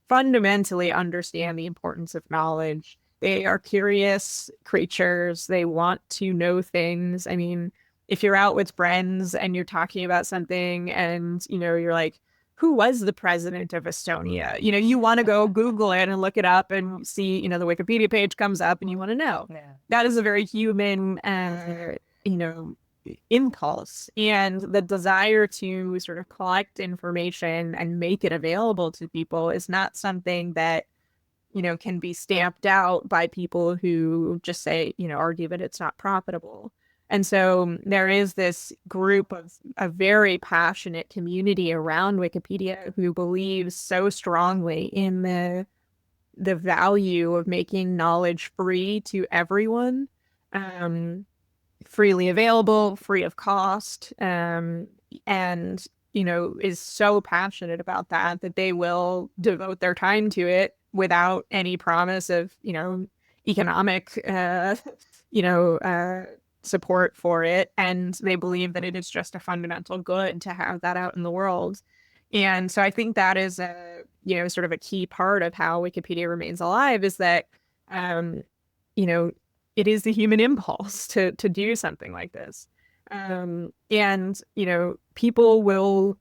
fundamentally understand the importance of knowledge. They are curious creatures. They want to know things. I mean, if you're out with friends and you're talking about something and, you're like, who was the president of Estonia? You want to go Google it and look it up and see, the Wikipedia page comes up and you want to know. Yeah. That is a very human, impulse. And the desire to sort of collect information and make it available to people is not something that, can be stamped out by people who just say, argue that it's not profitable. And so there is this group of a very passionate community around Wikipedia who believes so strongly in the value of making knowledge free to everyone, freely available, free of cost, and is so passionate about that they will devote their time to it without any promise of, economic, support for it. And they believe that it is just a fundamental good to have that out in the world. And so I think that is sort of a key part of how Wikipedia remains alive, is that, it is the human impulse to do something like this. And, people will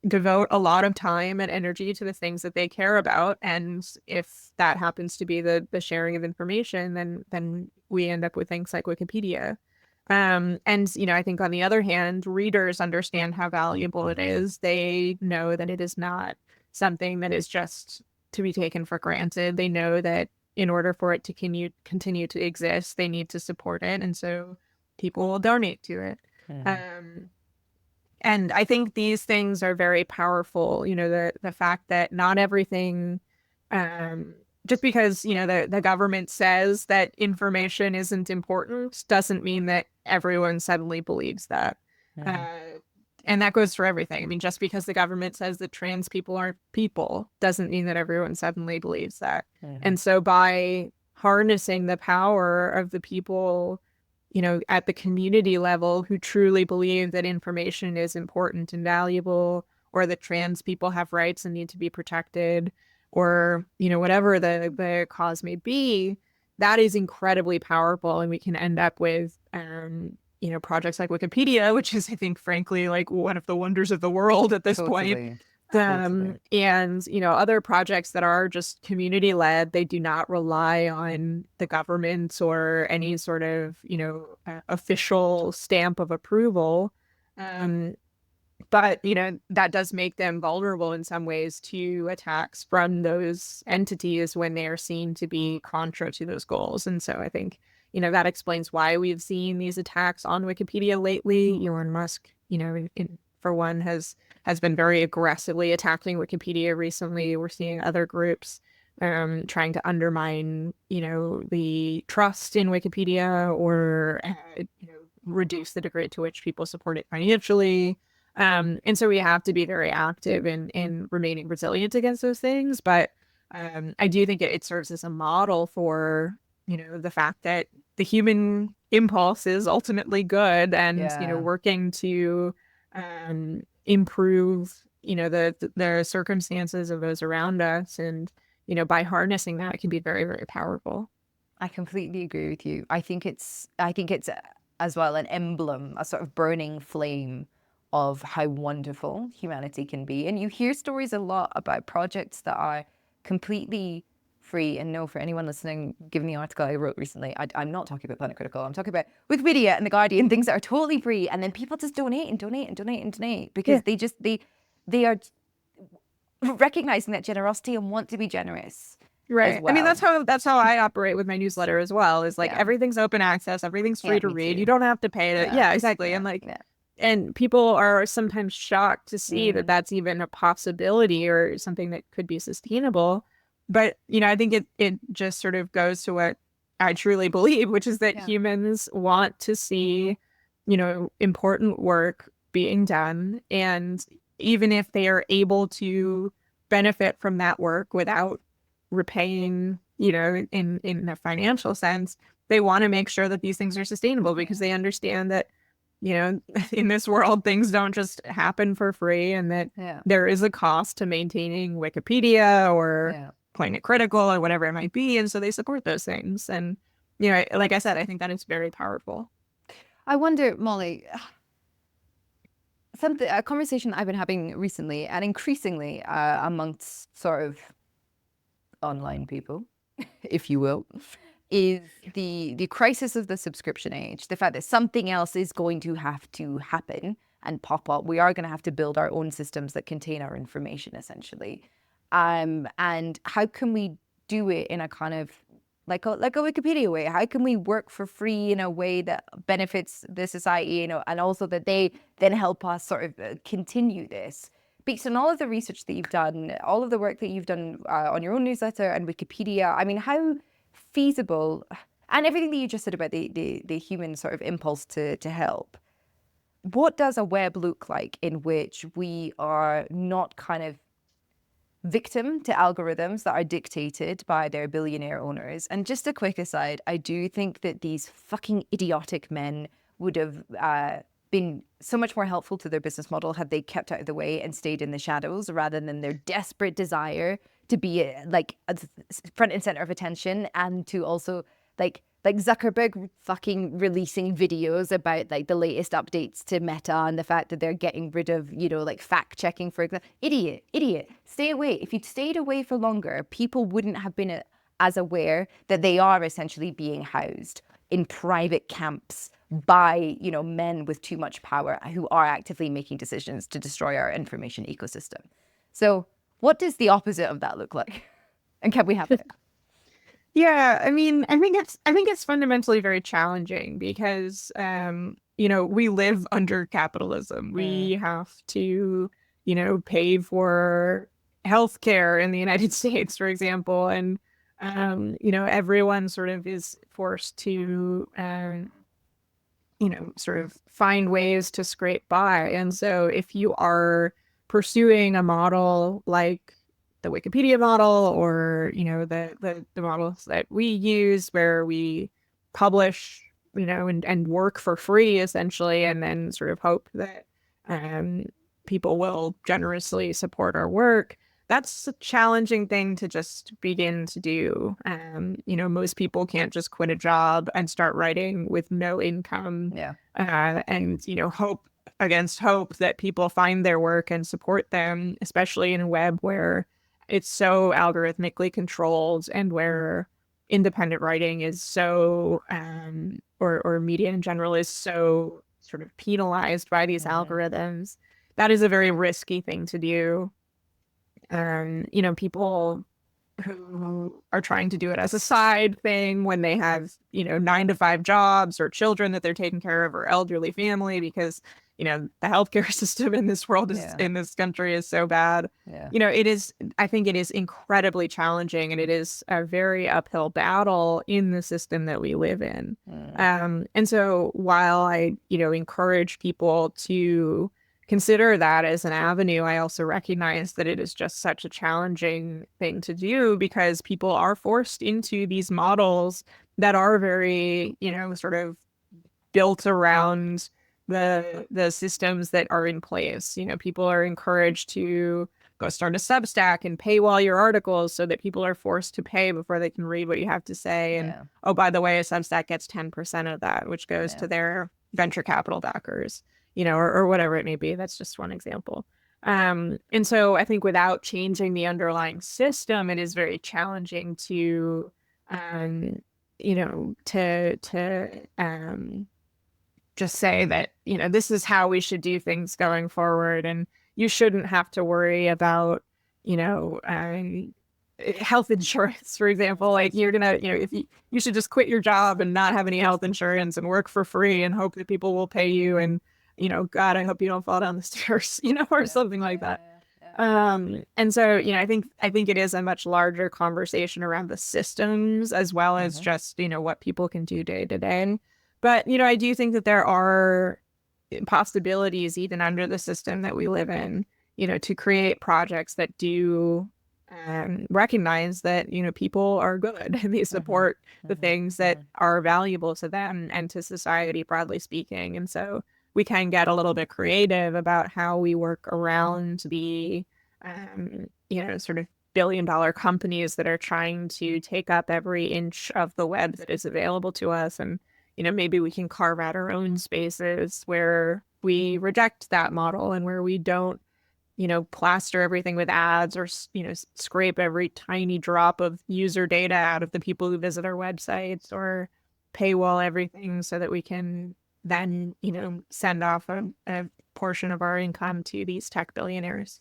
devote a lot of time and energy to the things that they care about. And if that happens to be the sharing of information, then we end up with things like Wikipedia. And, I think on the other hand, readers understand how valuable it is. They know that it is not something that is just to be taken for granted. They know that in order for it to continue to exist, they need to support it. And so people will donate to it. Um, and I think these things are very powerful. The fact that not everything, just because, the government says that information isn't important doesn't mean that everyone suddenly believes that. And that goes for everything. I mean, just because the government says that trans people aren't people doesn't mean that everyone suddenly believes that. And so by harnessing the power of the people, at the community level who truly believe that information is important and valuable, or that trans people have rights and need to be protected, or, whatever the cause may be, that is incredibly powerful. And we can end up with, projects like Wikipedia, which is, I think, frankly, like one of the wonders of the world at this point. Totally. And, other projects that are just community led, they do not rely on the government or any sort of, official stamp of approval. But, that does make them vulnerable in some ways to attacks from those entities when they are seen to be contra to those goals. And so I think, that explains why we've seen these attacks on Wikipedia lately. Elon Musk, for one, has been very aggressively attacking Wikipedia recently. We're seeing other groups trying to undermine, the trust in Wikipedia, or, reduce the degree to which people support it financially. And so we have to be very active in remaining resilient against those things. But I do think it serves as a model for, the fact that the human impulse is ultimately good, and, working to improve, the circumstances of those around us. And, by harnessing that, it can be very, very powerful. I completely agree with you. I think it's as well an emblem, a sort of burning flame of how wonderful humanity can be. And you hear stories a lot about projects that are completely free. And no, for anyone listening, given the article I wrote recently, I'm not talking about Planet Critical. I'm talking about Wikipedia and The Guardian, things that are totally free. And then people just donate and donate and donate and donate because they are recognizing that generosity and want to be generous. Right. Well. I mean, that's how I operate with my newsletter as well, is like everything's open access, everything's free to read. Too. You don't have to pay it. Yeah, exactly. And and people are sometimes shocked to see that that's even a possibility or something that could be sustainable. But, I think it just sort of goes to what I truly believe, which is that humans want to see, important work being done. And even if they are able to benefit from that work without repaying, in a financial sense, they want to make sure that these things are sustainable, because they understand that, in this world, things don't just happen for free, and that there is a cost to maintaining Wikipedia or Planet Critical or whatever it might be. And so they support those things. And, like I said, I think that is very powerful. I wonder, Molly, a conversation I've been having recently and increasingly amongst sort of online people, if you will, is the crisis of the subscription age. The fact that something else is going to have to happen and pop up. We are going to have to build our own systems that contain our information, essentially. And how can we do it in a kind of like a Wikipedia way? How can we work for free in a way that benefits the society, and also that they then help us sort of continue this? Based on all of the research that you've done, all of the work that you've done on your own newsletter and Wikipedia, I mean, how feasible, and everything that you just said about the human sort of impulse to help, what does a web look like in which we are not kind of victim to algorithms that are dictated by their billionaire owners? And just a quick aside, I do think that these fucking idiotic men would have been so much more helpful to their business model had they kept out of the way and stayed in the shadows, rather than their desperate desire to be like front and center of attention, and to also like like Zuckerberg fucking releasing videos about like the latest updates to Meta and the fact that they're getting rid of, like fact checking, for example. Idiot. Stay away. If you'd stayed away for longer, people wouldn't have been as aware that they are essentially being housed in private camps by, men with too much power who are actively making decisions to destroy our information ecosystem. So what does the opposite of that look like? And can we have it? Yeah, I mean, I think it's fundamentally very challenging because we live under capitalism. We have to, pay for healthcare in the United States, for example, and everyone sort of is forced to sort of find ways to scrape by. And so if you are pursuing a model like the Wikipedia model or, the models that we use where we publish, and work for free essentially, and then sort of hope that people will generously support our work. That's a challenging thing to just begin to do. Most people can't just quit a job and start writing with no income. Yeah. And, hope against hope that people find their work and support them, especially in a web where it's so algorithmically controlled and where independent writing is so, or media in general is so sort of penalized by these algorithms. That is a very risky thing to do. People who are trying to do it as a side thing when they have, 9-to-5 jobs or children that they're taking care of or elderly family because, the healthcare system in this world is in this country is so bad. Yeah. I think it is incredibly challenging and it is a very uphill battle in the system that we live in. And so while I, encourage people to consider that as an avenue, I also recognize that it is just such a challenging thing to do because people are forced into these models that are very, sort of built around the systems that are in place. People are encouraged to go start a Substack and paywall your articles so that people are forced to pay before they can read what you have to say. And oh, by the way, a Substack gets 10% of that, which goes to their venture capital backers. Or whatever it may be. That's just one example. And so I think without changing the underlying system, it is very challenging to, just say that, this is how we should do things going forward. And you shouldn't have to worry about, health insurance, for example. Like you're gonna, if you should just quit your job and not have any health insurance and work for free and hope that people will pay you. And God, I hope you don't fall down the stairs, or something like that. And so, I think it is a much larger conversation around the systems as well as just, what people can do day to day. But, I do think that there are possibilities even under the system that we live in, to create projects that do recognize that, people are good and they support the things that are valuable to them and to society, broadly speaking. And so we can get a little bit creative about how we work around the, sort of billion-dollar companies that are trying to take up every inch of the web that is available to us. And, maybe we can carve out our own spaces where we reject that model and where we don't, plaster everything with ads or, scrape every tiny drop of user data out of the people who visit our websites or paywall everything so that we can then, send off a portion of our income to these tech billionaires.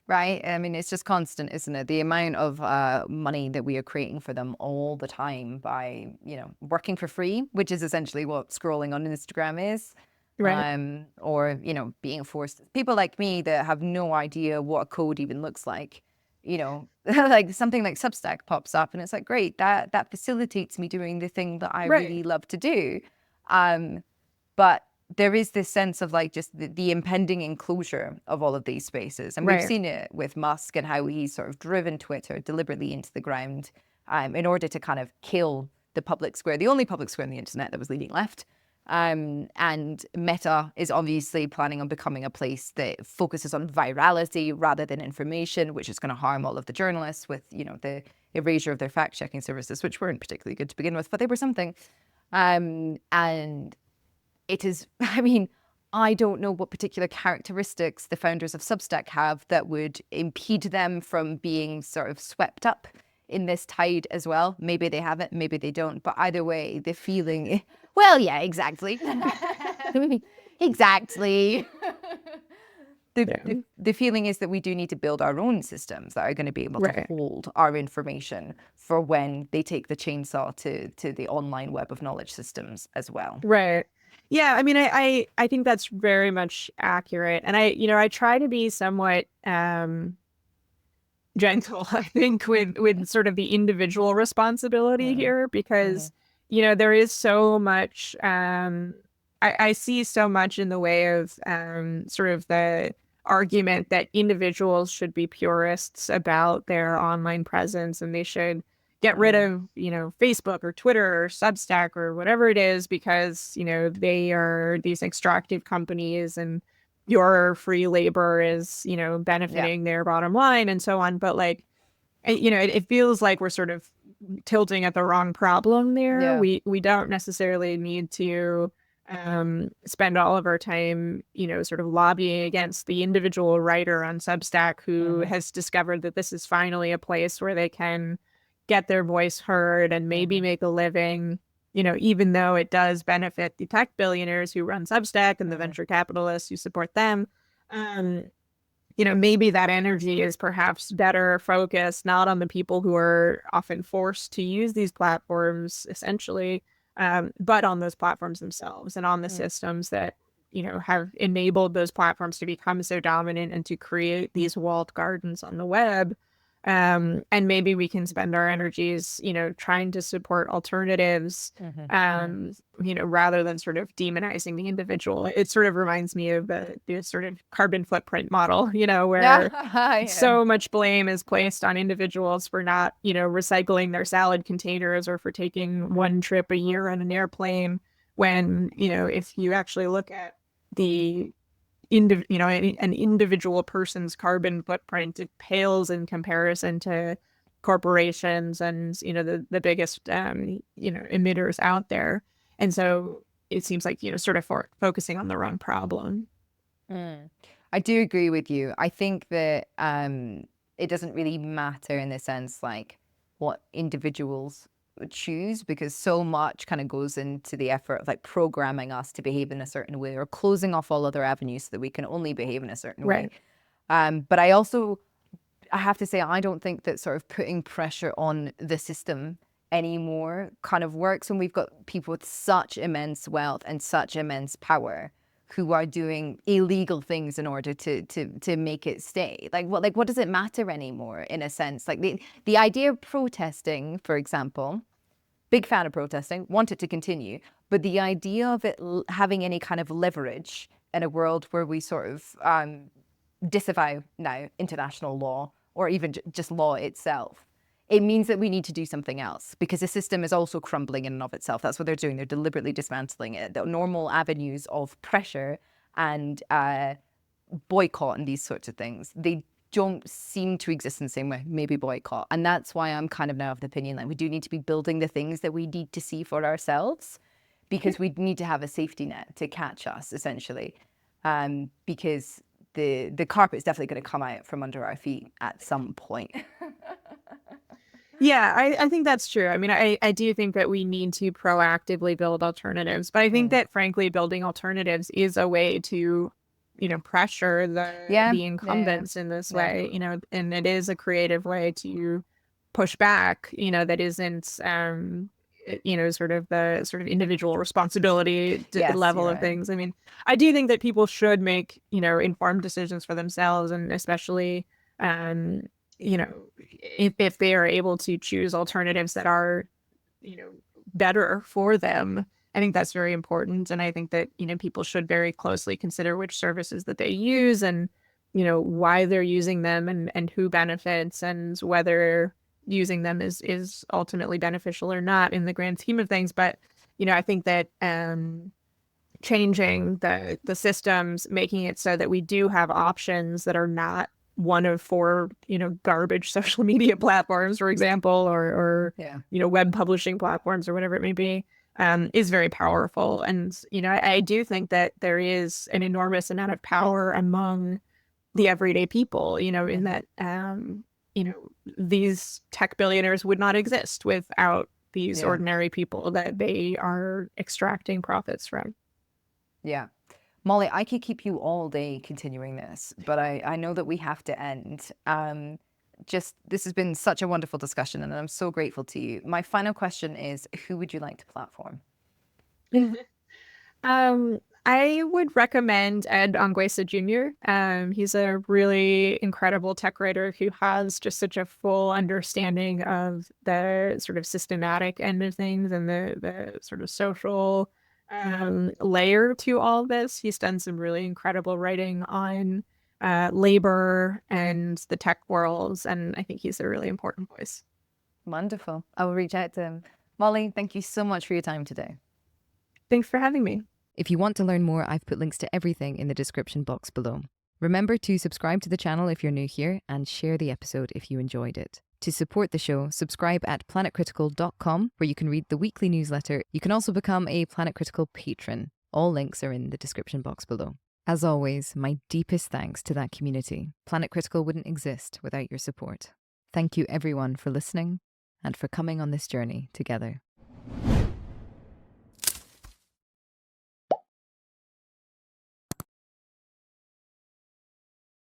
Right. I mean, it's just constant, isn't it? The amount of money that we are creating for them all the time by, working for free, which is essentially what scrolling on Instagram is. Right. Or, being forced. People like me that have no idea what a code even looks like, like something like Substack pops up and it's like, great, that facilitates me doing the thing that I really love to do. But there is this sense of like just the impending enclosure of all of these spaces. And we've seen it with Musk and how he's sort of driven Twitter deliberately into the ground in order to kind of kill the public square, the only public square on the internet that was leading left. And Meta is obviously planning on becoming a place that focuses on virality rather than information, which is going to harm all of the journalists with, the erasure of their fact-checking services, which weren't particularly good to begin with, but they were something. And it is, I mean, I don't know what particular characteristics the founders of Substack have that would impede them from being sort of swept up in this tide as well. Maybe they have it, maybe they don't. But either way, the feeling, well, yeah, exactly. Exactly. The feeling is that we do need to build our own systems that are going to be able to hold our information for when they take the chainsaw to the online web of knowledge systems as well. Right. Yeah, I mean, I think that's very much accurate. And I try to be somewhat gentle, I think, with sort of the individual responsibility here, because, there is so much, I see so much in the way of sort of the argument that individuals should be purists about their online presence, and they should get rid of, Facebook or Twitter or Substack or whatever it is, because, they are these extractive companies and your free labor is, benefiting their bottom line and so on. But like, it feels like we're sort of tilting at the wrong problem there. Yeah. We don't necessarily need to spend all of our time, sort of lobbying against the individual writer on Substack who has discovered that this is finally a place where they can get their voice heard and maybe make a living, even though it does benefit the tech billionaires who run Substack and the venture capitalists who support them. Maybe that energy is perhaps better focused not on the people who are often forced to use these platforms, essentially, but on those platforms themselves and on the systems that, have enabled those platforms to become so dominant and to create these walled gardens on the web. And maybe we can spend our energies, trying to support alternatives, rather than sort of demonizing the individual. It sort of reminds me of the sort of carbon footprint model, where so much blame is placed on individuals for not, recycling their salad containers or for taking one trip a year on an airplane. When, if you actually look at the an individual person's carbon footprint, it pales in comparison to corporations and, the biggest, emitters out there. And so it seems like, sort of focusing on the wrong problem. I do agree with you. I think that it doesn't really matter in the sense like what individuals choose, because so much kind of goes into the effort of like programming us to behave in a certain way or closing off all other avenues so that we can only behave in a certain way. But I have to say, I don't think that sort of putting pressure on the system anymore kind of works when we've got people with such immense wealth and such immense power who are doing illegal things in order to make it stay. Like what does it matter anymore, in a sense? Like the idea of protesting, for example, big fan of protesting, want it to continue, but the idea of it having any kind of leverage in a world where we sort of disavow now international law or even just law itself, it means that we need to do something else, because the system is also crumbling in and of itself. That's what they're doing. They're deliberately dismantling it. The normal avenues of pressure and boycott and these sorts of things, they don't seem to exist in the same way, maybe boycott. And that's why I'm kind of now of the opinion that we do need to be building the things that we need to see for ourselves, because we need to have a safety net to catch us, essentially, because the carpet is definitely going to come out from under our feet at some point. Yeah, I think that's true. I mean, I do think that we need to proactively build alternatives, but I think that, frankly, building alternatives is a way to, pressure the incumbents in this way, and it is a creative way to push back, that isn't, sort of individual responsibility level of things. I mean, I do think that people should make, informed decisions for themselves, and especially, if they are able to choose alternatives that are, better for them. I think that's very important. And I think that, people should very closely consider which services that they use and, why they're using them and who benefits and whether using them is ultimately beneficial or not in the grand scheme of things. But, I think that changing the systems, making it so that we do have options that are not one of four, garbage social media platforms, for example, or Yeah. web publishing platforms or whatever it may be, is very powerful. And, I do think that there is an enormous amount of power among the everyday people, in that, these tech billionaires would not exist without these Yeah. ordinary people that they are extracting profits from. Yeah. Molly, I could keep you all day continuing this, but I know that we have to end. This has been such a wonderful discussion, and I'm so grateful to you. My final question is, who would you like to platform? I would recommend Ed Anguissa Jr. He's a really incredible tech writer who has just such a full understanding of the sort of systematic end of things and the sort of social layer to all of this. He's done some really incredible writing on labor and the tech worlds, and I think he's a really important voice. Wonderful. I will reach out to him. Molly, thank you so much for your time today. Thanks for having me. If you want to learn more, I've put links to everything in the description box below. Remember to subscribe to the channel if you're new here and share the episode if you enjoyed it. To support the show, subscribe at planetcritical.com, where you can read the weekly newsletter. You can also become a Planet Critical patron. All links are in the description box below. As always, my deepest thanks to that community. Planet Critical wouldn't exist without your support. Thank you everyone for listening and for coming on this journey together.